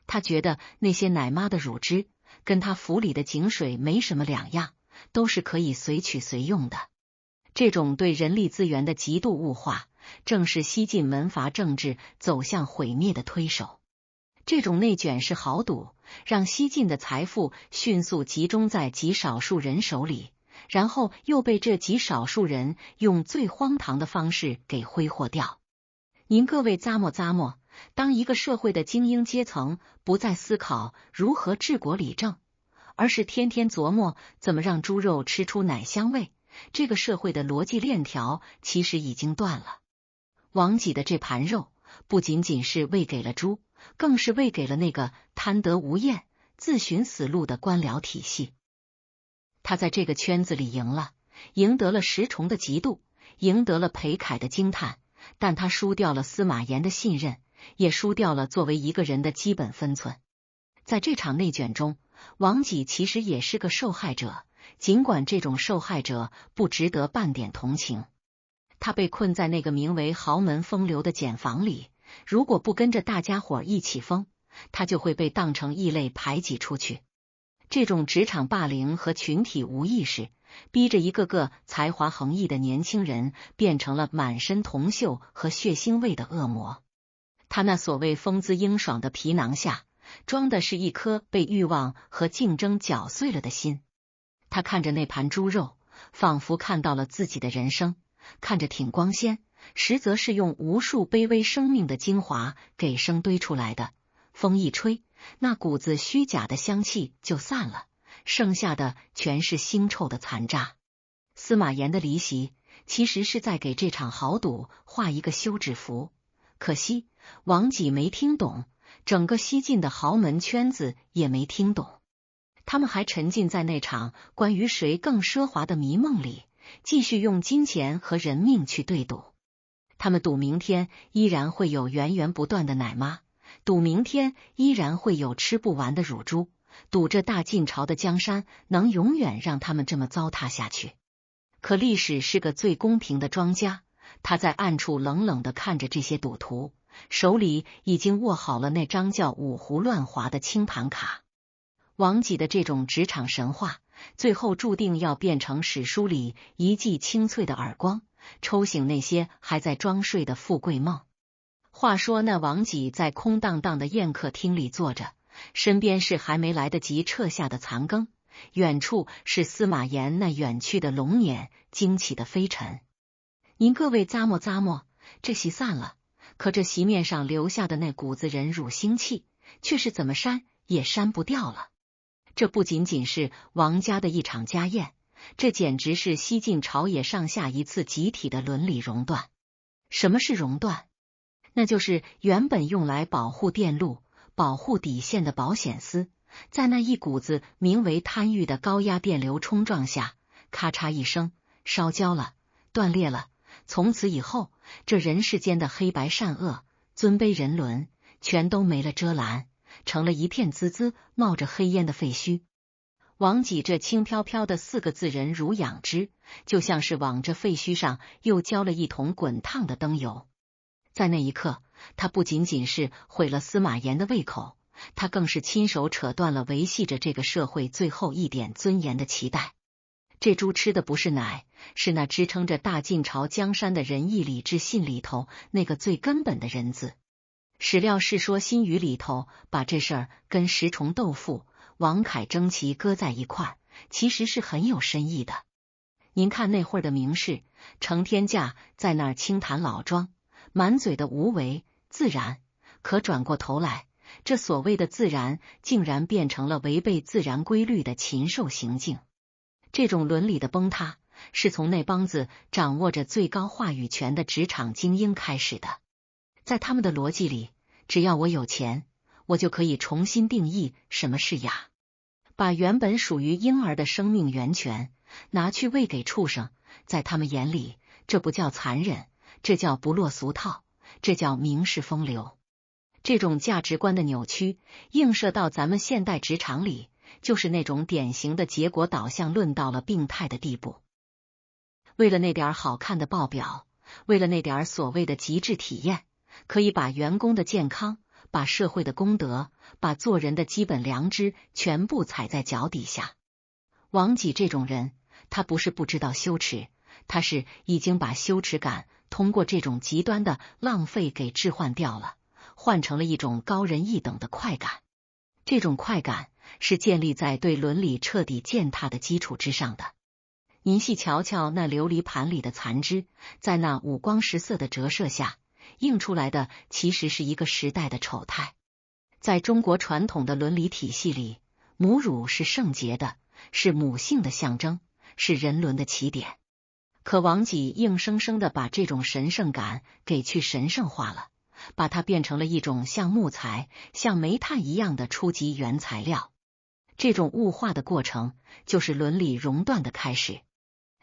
[SPEAKER 1] 他觉得那些奶妈的乳汁跟他府里的井水没什么两样，都是可以随取随用的。这种对人力资源的极度物化，正是西晋门阀政治走向毁灭的推手。这种内卷式豪赌，让西晋的财富迅速集中在极少数人手里，然后又被这极少数人用最荒唐的方式给挥霍掉。您各位咂摸，当一个社会的精英阶层不再思考如何治国理政，而是天天琢磨怎么让猪肉吃出奶香味，这个社会的逻辑链条其实已经断了。王几的这盘肉不仅仅是喂给了猪，更是喂给了那个贪得无厌、自寻死路的官僚体系。他在这个圈子里赢了，赢得了石崇的嫉妒，赢得了裴凯的惊叹，但他输掉了司马炎的信任，也输掉了作为一个人的基本分寸。在这场内卷中，王几其实也是个受害者，尽管这种受害者不值得半点同情。他被困在那个名为豪门风流的茧房里，如果不跟着大家伙一起疯，他就会被当成异类排挤出去。这种职场霸凌和群体无意识，逼着一个个才华横溢的年轻人变成了满身铜锈和血腥味的恶魔。他那所谓风姿英爽的皮囊下，装的是一颗被欲望和竞争搅碎了的心。他看着那盘猪肉，仿佛看到了自己的人生，看着挺光鲜，实则是用无数卑微生命的精华给生堆出来的。风一吹，那股子虚假的香气就散了，剩下的全是腥臭的残渣。司马炎的离席其实是在给这场豪赌画一个休止符，可惜王几没听懂，整个西晋的豪门圈子也没听懂。他们还沉浸在那场关于谁更奢华的迷梦里，继续用金钱和人命去对赌。他们赌明天依然会有源源不断的奶妈，赌明天依然会有吃不完的乳猪，赌这大晋朝的江山能永远让他们这么糟蹋下去。可历史是个最公平的庄家，他在暗处冷冷地看着这些赌徒，手里已经握好了那张叫五胡乱华的清盘卡。王己的这种职场神话，最后注定要变成史书里一记清脆的耳光，抽醒那些还在装睡的富贵梦。话说那王己在空荡荡的宴客厅里坐着，身边是还没来得及撤下的残羹，远处是司马炎那远去的龙辇惊起的飞尘。您各位咂摸咂摸，这席散了，可这席面上留下的那股子忍辱腥气，却是怎么删也删不掉了。这不仅仅是王家的一场家宴，这简直是西晋朝野上下一次集体的伦理熔断。什么是熔断？那就是原本用来保护电路、保护底线的保险丝，在那一股子名为贪欲的高压电流冲撞下，咔嚓一声烧焦了，断裂了。从此以后，这人世间的黑白善恶、尊卑人伦，全都没了遮拦，成了一片滋滋冒着黑烟的废墟。王己这轻飘飘的4个字人如养之，就像是往这废墟上又浇了一桶滚烫的灯油。在那一刻，他不仅仅是毁了司马炎的胃口，他更是亲手扯断了维系着这个社会最后一点尊严的脐带。这猪吃的不是奶，是那支撑着大晋朝江山的仁义礼智信里头那个最根本的人字。史料《世说新语》里头把这事儿跟十重豆腐、王凯争奇搁在一块儿，其实是很有深意的。您看那会儿的名士成天价在那儿轻谈老庄，满嘴的无为自然，可转过头来，这所谓的自然竟然变成了违背自然规律的禽兽行径。这种伦理的崩塌，是从那帮子掌握着最高话语权的职场精英开始的。在他们的逻辑里，只要我有钱，我就可以重新定义什么是雅。把原本属于婴儿的生命源泉拿去喂给畜生，在他们眼里，这不叫残忍，这叫不落俗套，这叫名士风流。这种价值观的扭曲，映射到咱们现代职场里，就是那种典型的结果导向论到了病态的地步。为了那点好看的报表，为了那点所谓的极致体验，可以把员工的健康、把社会的公德、把做人的基本良知全部踩在脚底下。王己这种人，他不是不知道羞耻，他是已经把羞耻感通过这种极端的浪费给置换掉了，换成了一种高人一等的快感。这种快感是建立在对伦理彻底践踏的基础之上的。您细瞧瞧那琉璃盘里的残汁，在那五光十色的折射下，映出来的其实是一个时代的丑态。在中国传统的伦理体系里，母乳是圣洁的，是母性的象征，是人伦的起点。可王己硬生生的把这种神圣感给去神圣化了，把它变成了一种像木材、像煤炭一样的初级原材料。这种物化的过程，就是伦理熔断的开始。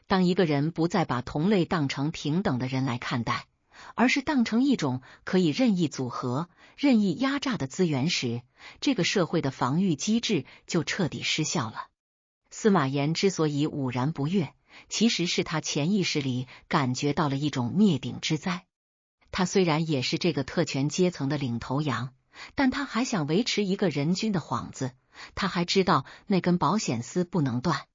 [SPEAKER 1] 当一个人不再把同类当成平等的人来看待，而是当成一种可以任意组合、任意压榨的资源时，这个社会的防御机制就彻底失效了。司马炎之所以兀然不悦，其实是他潜意识里感觉到了一种灭顶之灾。他虽然也是这个特权阶层的领头羊，但他还想维持一个人均的幌子，他还知道那根保险丝不能断。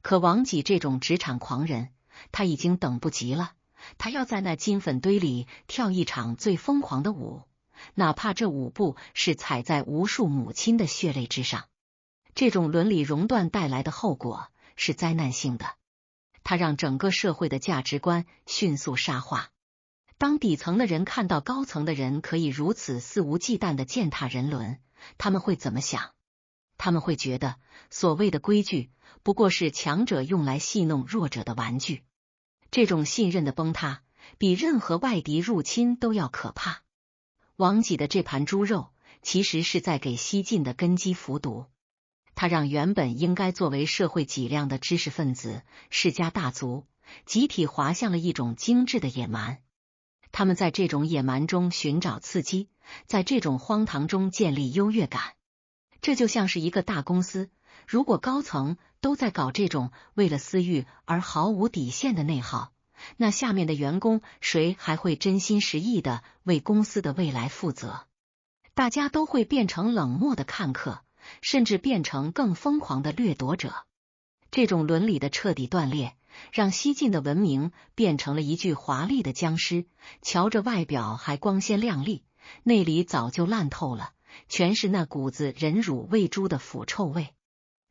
[SPEAKER 1] 可王己这种职场狂人，他已经等不及了，他要在那金粉堆里跳一场最疯狂的舞，哪怕这舞步是踩在无数母亲的血泪之上。这种伦理熔断带来的后果是灾难性的，它让整个社会的价值观迅速沙化。当底层的人看到高层的人可以如此肆无忌惮地践踏人伦，他们会怎么想？他们会觉得所谓的规矩不过是强者用来戏弄弱者的玩具。这种信任的崩塌，比任何外敌入侵都要可怕。王己的这盘猪肉，其实是在给西晋的根基服毒。他让原本应该作为社会脊梁的知识分子、世家大族，集体滑向了一种精致的野蛮。他们在这种野蛮中寻找刺激，在这种荒唐中建立优越感。这就像是一个大公司，如果高层都在搞这种为了私欲而毫无底线的内耗，那下面的员工谁还会真心实意的为公司的未来负责？大家都会变成冷漠的看客，甚至变成更疯狂的掠夺者。这种伦理的彻底断裂，让西晋的文明变成了一具华丽的僵尸，瞧着外表还光鲜亮丽，内里早就烂透了，全是那股子人辱喂猪的腐臭味。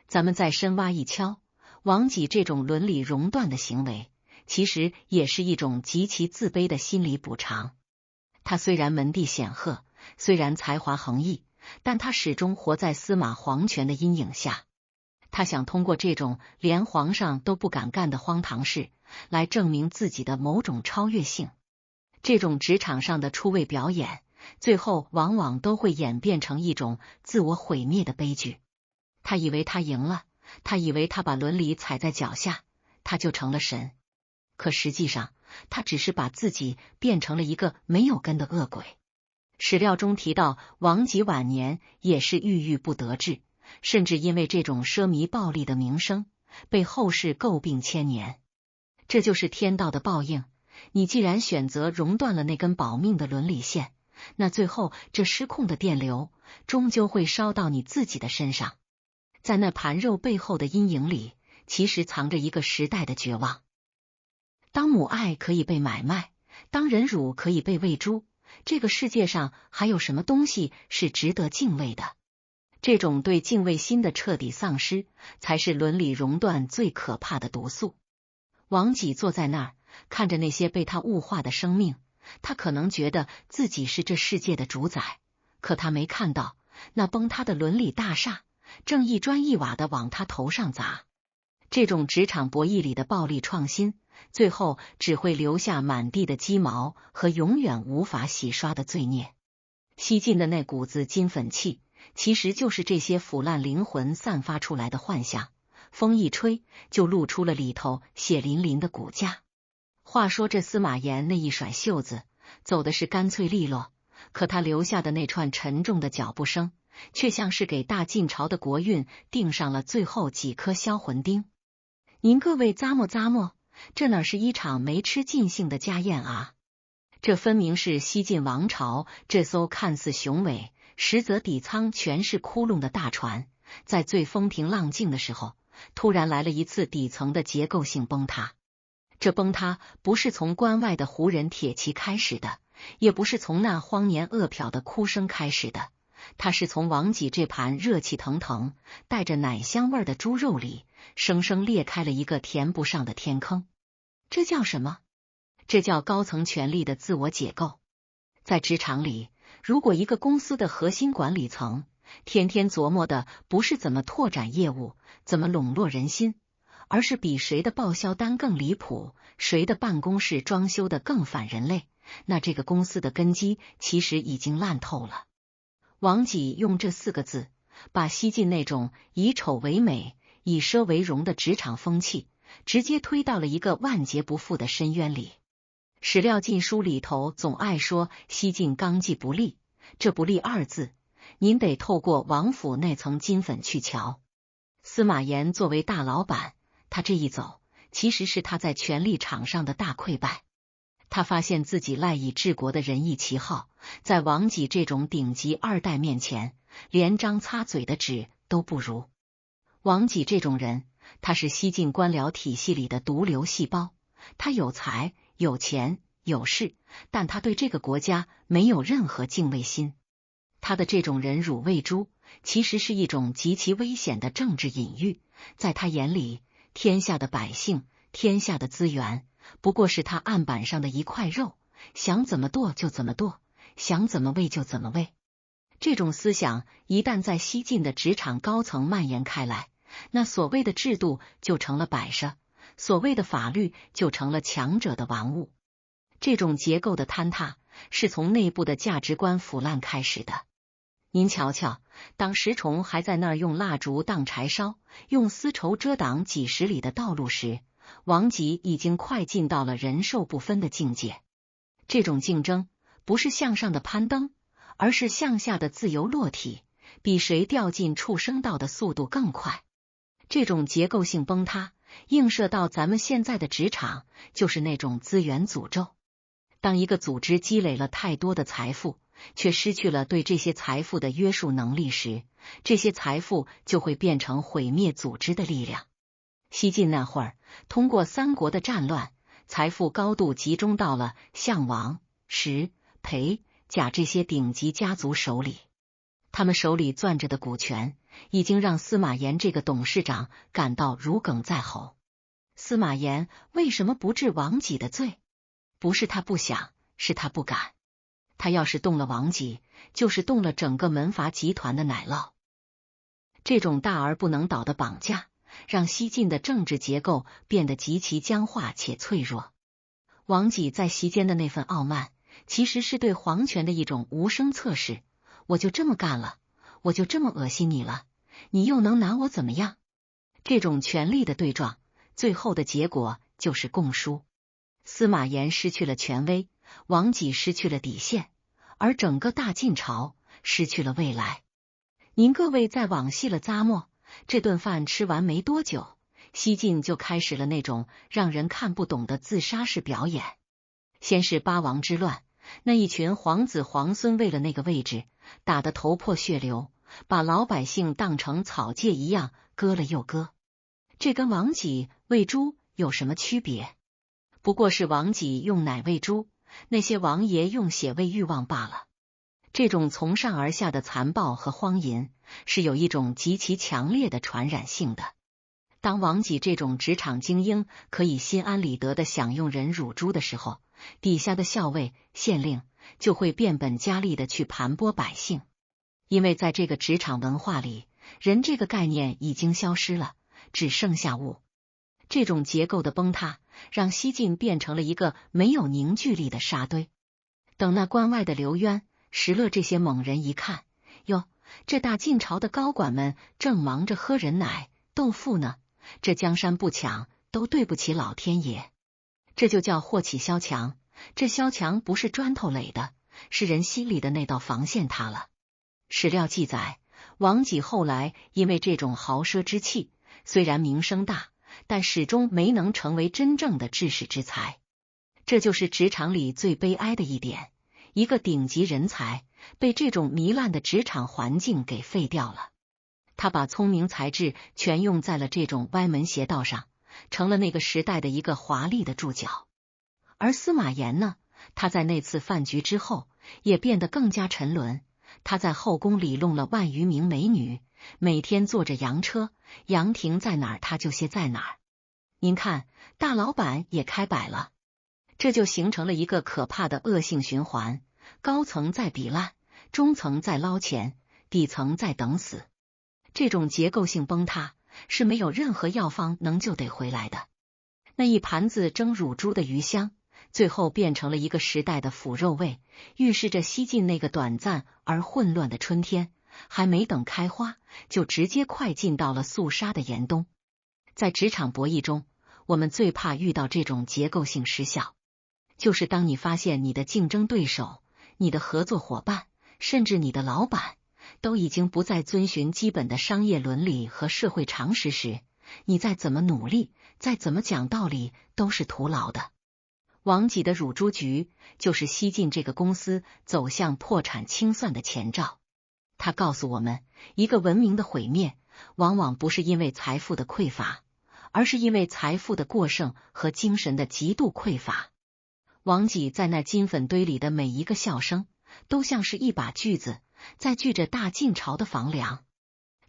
[SPEAKER 1] 咱们再深挖一敲，王己这种伦理熔断的行为，其实也是一种极其自卑的心理补偿。他虽然门第显赫，虽然才华横溢，但他始终活在司马皇权的阴影下。他想通过这种连皇上都不敢干的荒唐事，来证明自己的某种超越性。这种职场上的出位表演，最后往往都会演变成一种自我毁灭的悲剧。他以为他赢了，他以为他把伦理踩在脚下，他就成了神。可实际上，他只是把自己变成了一个没有根的恶鬼。史料中提到，王己晚年也是郁郁不得志，甚至因为这种奢靡暴利的名声，被后世诟病千年。这就是天道的报应，你既然选择熔断了那根保命的伦理线，那最后这失控的电流终究会烧到你自己的身上。在那盘肉背后的阴影里，其实藏着一个时代的绝望。当母爱可以被买卖，当忍辱可以被喂猪，这个世界上还有什么东西是值得敬畏的？这种对敬畏心的彻底丧失，才是伦理熔断最可怕的毒素。王己坐在那儿，看着那些被他物化的生命，他可能觉得自己是这世界的主宰，可他没看到，那崩塌的伦理大厦正一砖一瓦的往他头上砸。这种职场博弈里的暴力创新，最后只会留下满地的鸡毛和永远无法洗刷的罪孽。西晋的那股子金粉气，其实就是这些腐烂灵魂散发出来的幻象，风一吹就露出了里头血淋淋的骨架。话说这司马炎那一甩袖子，走的是干脆利落，可他留下的那串沉重的脚步声，却像是给大晋朝的国运钉上了最后几颗销魂钉。您各位咂摸咂摸，这哪是一场没吃尽兴的家宴啊？这分明是西晋王朝这艘看似雄伟，实则底舱全是窟窿的大船，在最风平浪静的时候，突然来了一次底层的结构性崩塌。这崩塌不是从关外的胡人铁骑开始的，也不是从那荒年饿殍的哭声开始的，它是从王己这盘热气腾腾、带着奶香味的猪肉里，生生裂开了一个填不上的天坑。这叫什么？这叫高层权力的自我解构。在职场里，如果一个公司的核心管理层天天琢磨的不是怎么拓展业务，怎么笼络人心，而是比谁的报销单更离谱，谁的办公室装修的更反人类，那这个公司的根基其实已经烂透了。王己用这4个字，把西晋那种以丑为美、以奢为荣的职场风气，直接推到了一个万劫不复的深渊里。史料晋书里头总爱说西晋纲纪不立，这不立2字，您得透过王府那层金粉去瞧。司马炎作为大老板，他这一走，其实是他在权力场上的大溃败。他发现自己赖以治国的仁义旗号，在王己这种顶级2代面前，连张擦嘴的纸都不如。王己这种人，他是西晋官僚体系里的毒瘤细胞，他有才、有钱、有势，但他对这个国家没有任何敬畏心。他的这种忍辱喂猪，其实是一种极其危险的政治隐喻。在他眼里，天下的百姓、天下的资源，不过是他案板上的一块肉，想怎么剁就怎么剁，想怎么喂就怎么喂。这种思想一旦在西晋的职场高层蔓延开来，那所谓的制度就成了摆设，所谓的法律就成了强者的玩物。这种结构的坍塌，是从内部的价值观腐烂开始的。您瞧瞧，当石崇还在那儿用蜡烛当柴烧，用丝绸遮挡几十里的道路时，王己已经快进到了人兽不分的境界。这种竞争不是向上的攀登，而是向下的自由落体，比谁掉进畜生道的速度更快。这种结构性崩塌映射到咱们现在的职场，就是那种资源诅咒。当一个组织积累了太多的财富，却失去了对这些财富的约束能力时，这些财富就会变成毁灭组织的力量。西晋那会儿，通过三国的战乱，财富高度集中到了项王、石、裴、贾这些顶级家族手里。他们手里攥着的股权，已经让司马炎这个董事长感到如鲠在喉。司马炎为什么不治王己的罪？不是他不想，是他不敢。他要是动了王己，就是动了整个门阀集团的奶酪。这种大而不能倒的绑架，让西晋的政治结构变得极其僵化且脆弱。王己在席间的那份傲慢，其实是对皇权的一种无声测试。我就这么干了，我就这么恶心你了，你又能拿我怎么样？这种权力的对撞，最后的结果就是共输。司马炎失去了权威，王己失去了底线，而整个大晋朝失去了未来。您各位再往细了咂摸，这顿饭吃完没多久，西晋就开始了那种让人看不懂的自杀式表演。先是八王之乱，那一群皇子皇孙为了那个位置，打得头破血流，把老百姓当成草芥一样割了又割。这跟王己喂猪有什么区别？不过是王己用奶喂猪，那些王爷用血喂欲望罢了。这种从上而下的残暴和荒淫，是有一种极其强烈的传染性的。当王己这种职场精英可以心安理得地享用人乳猪的时候，底下的校尉、县令就会变本加厉地去盘剥百姓。因为在这个职场文化里，人这个概念已经消失了，只剩下物。这种结构的崩塌，让西晋变成了一个没有凝聚力的沙堆。等那关外的刘渊、石勒这些猛人一看，哟，这大晋朝的高管们正忙着喝人奶、斗富呢，这江山不抢，都对不起老天爷。这就叫祸起萧墙，这萧墙不是砖头垒的，是人心里的那道防线塌了。史料记载，王己后来因为这种豪奢之气，虽然名声大，但始终没能成为真正的治世之才。这就是职场里最悲哀的一点，一个顶级人才被这种糜烂的职场环境给废掉了。他把聪明才智全用在了这种歪门邪道上，成了那个时代的一个华丽的注脚。而司马炎呢，他在那次饭局之后也变得更加沉沦。他在后宫里弄了万余名美女，每天坐着洋车，杨亭在哪儿他就歇在哪儿。您看，大老板也开摆了，这就形成了一个可怕的恶性循环，高层在比烂，中层在捞钱，底层在等死。这种结构性崩塌是没有任何药方能救得回来的。那一盘子蒸乳猪的余香，最后变成了一个时代的腐肉味，预示着西晋那个短暂而混乱的春天还没等开花，就直接快进到了肃杀的严冬。在职场博弈中，我们最怕遇到这种结构性失效，就是当你发现你的竞争对手、你的合作伙伴，甚至你的老板都已经不再遵循基本的商业伦理和社会常识时，你再怎么努力，再怎么讲道理，都是徒劳的。王己的乳猪局就是西晋这个公司走向破产清算的前兆。它告诉我们，一个文明的毁灭往往不是因为财富的匮乏，而是因为财富的过剩和精神的极度匮乏。王己在那金粉堆里的每一个笑声，都像是一把锯子，在锯着大晋朝的房梁。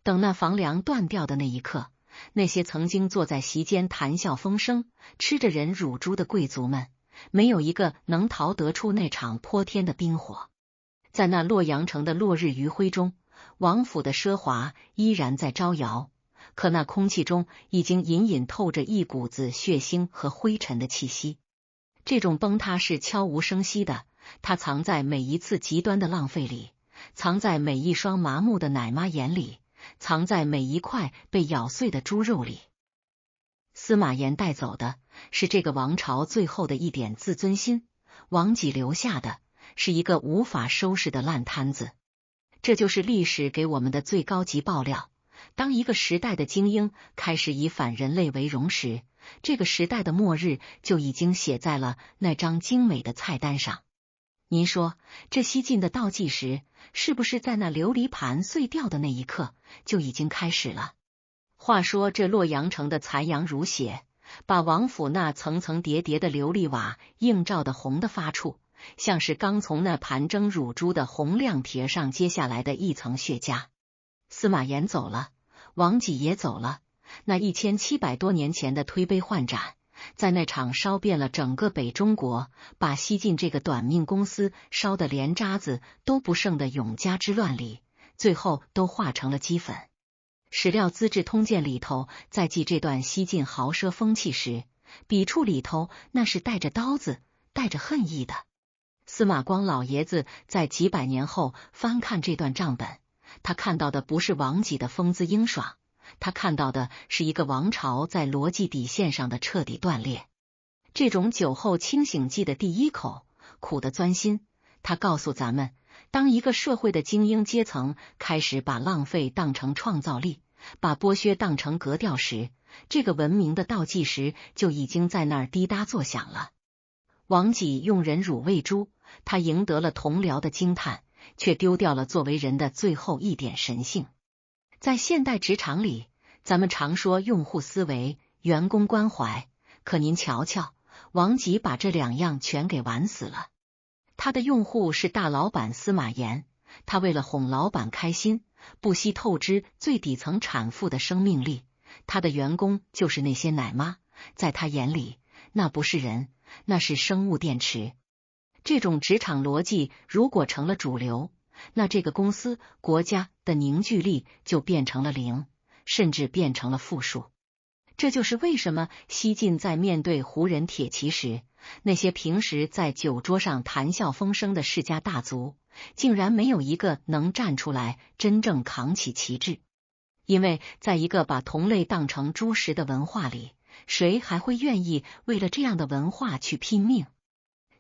[SPEAKER 1] 等那房梁断掉的那一刻，那些曾经坐在席间谈笑风生、吃着人乳猪的贵族们，没有一个能逃得出那场泼天的冰火。在那洛阳城的落日余晖中，王府的奢华依然在招摇，可那空气中已经隐隐透着一股子血腥和灰尘的气息。这种崩塌是悄无声息的，它藏在每一次极端的浪费里，藏在每一双麻木的奶妈眼里，藏在每一块被咬碎的猪肉里。司马炎带走的是这个王朝最后的一点自尊心，王己留下的是一个无法收拾的烂摊子。这就是历史给我们的最高级爆料。当一个时代的精英开始以反人类为荣时，这个时代的末日就已经写在了那张精美的菜单上。您说，这西晋的倒计时是不是在那琉璃盘碎掉的那一刻就已经开始了？话说这洛阳城的残阳如血，把王府那层层叠叠的琉璃瓦映照的红的发怵，像是刚从那盘蒸乳猪的红亮铁上揭下来的一层血痂。司马炎走了，王己也走了，那1700多年前的推杯换盏，在那场烧遍了整个北中国，把西晋这个短命公司烧得连渣子都不剩的永嘉之乱里，最后都化成了齑粉。史料《资治通鉴》里头在记这段西晋豪奢风气时，笔触里头那是带着刀子带着恨意的。司马光老爷子在几百年后翻看这段账本，他看到的不是王己的风姿英爽，他看到的是一个王朝在逻辑底线上的彻底断裂。这种酒后清醒剂的第一口，苦得钻心。他告诉咱们，当一个社会的精英阶层开始把浪费当成创造力，把剥削当成格调时，这个文明的倒计时就已经在那儿滴答作响了。王己用忍辱喂猪，他赢得了同僚的惊叹，却丢掉了作为人的最后一点神性。在现代职场里，咱们常说用户思维、员工关怀，可您瞧瞧，王己把这两样全给玩死了。他的用户是大老板司马炎，他为了哄老板开心，不惜透支最底层产妇的生命力。他的员工就是那些奶妈，在他眼里，那不是人，那是生物电池。这种职场逻辑如果成了主流，那这个公司、国家的凝聚力就变成了零，甚至变成了负数。这就是为什么西晋在面对胡人铁骑时，那些平时在酒桌上谈笑风生的世家大族，竟然没有一个能站出来真正扛起旗帜。因为在一个把同类当成猪食的文化里，谁还会愿意为了这样的文化去拼命？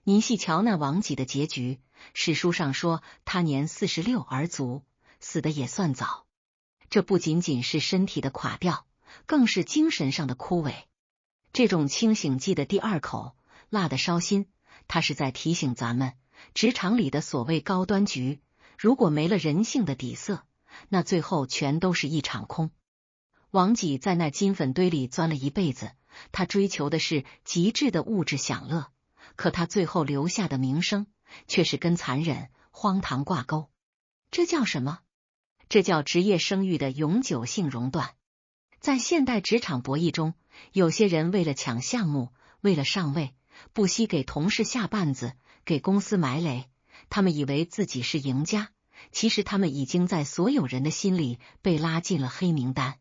[SPEAKER 1] 您细瞧那王己的结局，史书上说他年46而卒，死的也算早。这不仅仅是身体的垮掉，更是精神上的枯萎。这种清醒剂的第二口，辣得烧心，它是在提醒咱们，职场里的所谓高端局，如果没了人性的底色，那最后全都是一场空。王己在那金粉堆里钻了一辈子，他追求的是极致的物质享乐，可他最后留下的名声却是跟残忍、荒唐挂钩。这叫什么？这叫职业声誉的永久性熔断。在现代职场博弈中，有些人为了抢项目，为了上位，不惜给同事下绊子，给公司埋雷。他们以为自己是赢家，其实他们已经在所有人的心里被拉进了黑名单。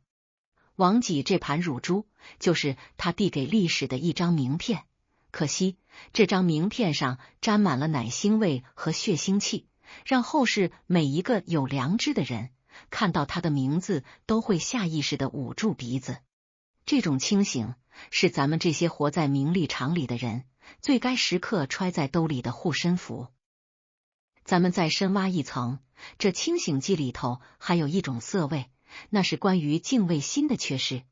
[SPEAKER 1] 王己这盘乳猪，就是他递给历史的一张名片。可惜，这张名片上沾满了奶腥味和血腥气，让后世每一个有良知的人看到他的名字都会下意识地捂住鼻子。这种清醒，是咱们这些活在名利场里的人最该时刻揣在兜里的护身符。咱们再深挖一层，这清醒剂里头还有一种涩味，那是关于敬畏心的缺失。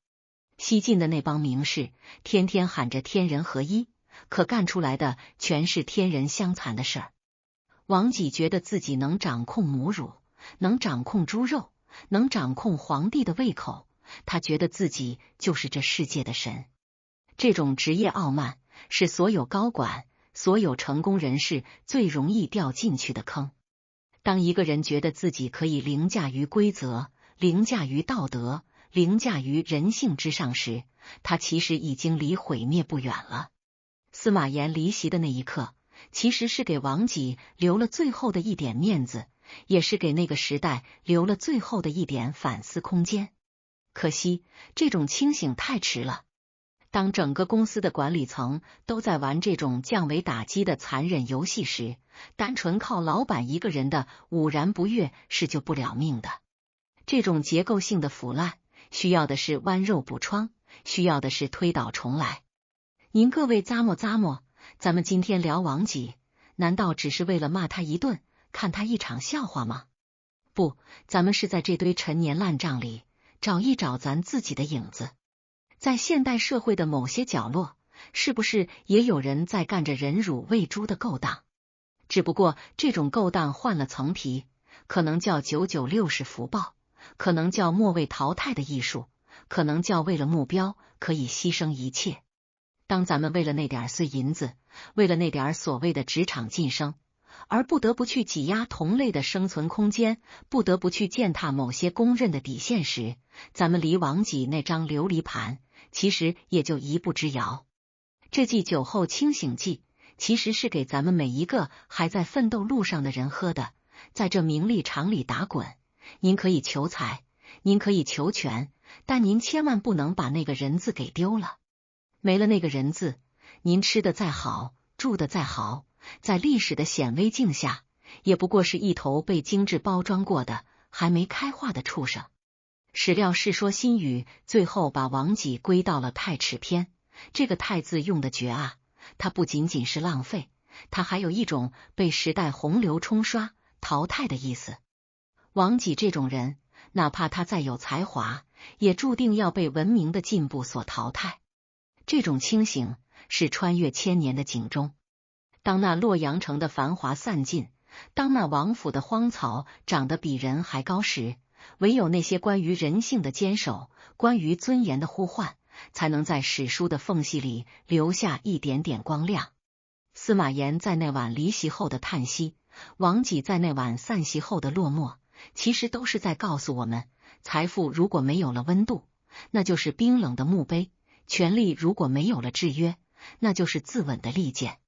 [SPEAKER 1] 西晋的那帮名士天天喊着天人合一，可干出来的全是天人相残的事儿。王己觉得自己能掌控母乳，能掌控猪肉，能掌控皇帝的胃口，他觉得自己就是这世界的神。这种职业傲慢是所有高管、所有成功人士最容易掉进去的坑。当一个人觉得自己可以凌驾于规则、凌驾于道德、凌驾于人性之上时，他其实已经离毁灭不远了。司马炎离席的那一刻，其实是给王己留了最后的一点面子，也是给那个时代留了最后的一点反思空间。可惜，这种清醒太迟了。当整个公司的管理层都在玩这种降维打击的残忍游戏时，单纯靠老板一个人的兀然不悦是救不了命的。这种结构性的腐烂，需要的是剜肉补疮，需要的是推倒重来。您各位咂摸咂摸，咱们今天聊王己，难道只是为了骂他一顿，看他一场笑话吗？不，咱们是在这堆陈年烂账里找一找咱自己的影子。在现代社会的某些角落，是不是也有人在干着人辱喂猪的勾当？只不过这种勾当换了层皮，可能叫9960福报，可能叫末位淘汰的艺术，可能叫为了目标可以牺牲一切。当咱们为了那点碎银子，为了那点所谓的职场晋升，而不得不去挤压同类的生存空间，不得不去践踏某些公认的底线时，咱们离王己那张琉璃盘其实也就一步之遥。这剂酒后清醒剂其实是给咱们每一个还在奋斗路上的人喝的。在这名利场里打滚，您可以求财，您可以求权，但您千万不能把那个人字给丢了。没了那个人字，您吃的再好，住的再好，在历史的显微镜下，也不过是一头被精致包装过的还没开化的畜生。史料《世说新语》最后把王己归到了太齿篇，这个太字用的绝啊，它不仅仅是浪费，它还有一种被时代洪流冲刷淘汰的意思。王己这种人，哪怕他再有才华，也注定要被文明的进步所淘汰。这种清醒是穿越千年的警钟。当那洛阳城的繁华散尽，当那王府的荒草长得比人还高时，唯有那些关于人性的坚守，关于尊严的呼唤，才能在史书的缝隙里留下一点点光亮。司马炎在那晚离席后的叹息，王己在那晚散席后的落寞，其实都是在告诉我们，财富如果没有了温度，那就是冰冷的墓碑；权力如果没有了制约，那就是自刎的利剑。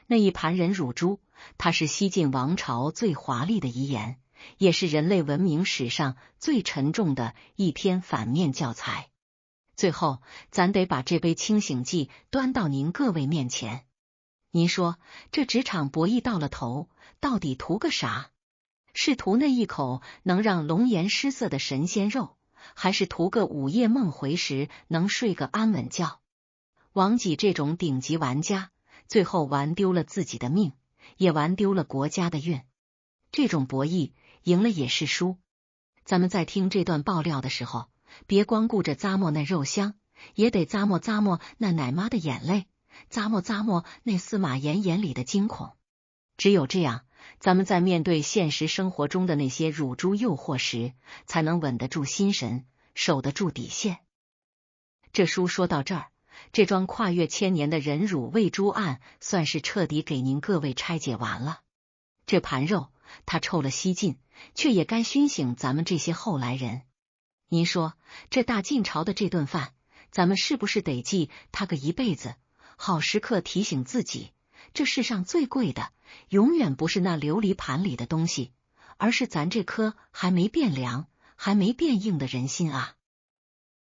[SPEAKER 1] 那一盘人乳猪，它是西晋王朝最华丽的遗言，也是人类文明史上最沉重的一篇反面教材。最后，咱得把这杯清醒剂端到您各位面前。您说，这职场博弈到了头，到底图个啥？是图那一口能让龙颜失色的神仙肉，还是图个午夜梦回时能睡个安稳觉？王己这种顶级玩家，最后玩丢了自己的命，也玩丢了国家的运。这种博弈，赢了也是输。咱们在听这段爆料的时候，别光顾着咂摸那肉香，也得咂摸咂摸那奶妈的眼泪，咂摸咂摸那司马炎眼里的惊恐。只有这样，咱们在面对现实生活中的那些乳猪诱惑时，才能稳得住心神，守得住底线。这书说到这儿，这桩跨越千年的人乳喂猪案算是彻底给您各位拆解完了。这盘肉它臭了西晋，却也该熏醒咱们这些后来人。您说，这大晋朝的这顿饭，咱们是不是得记它个一辈子，好时刻提醒自己，这世上最贵的永远不是那琉璃盘里的东西，而是咱这颗还没变凉还没变硬的人心啊。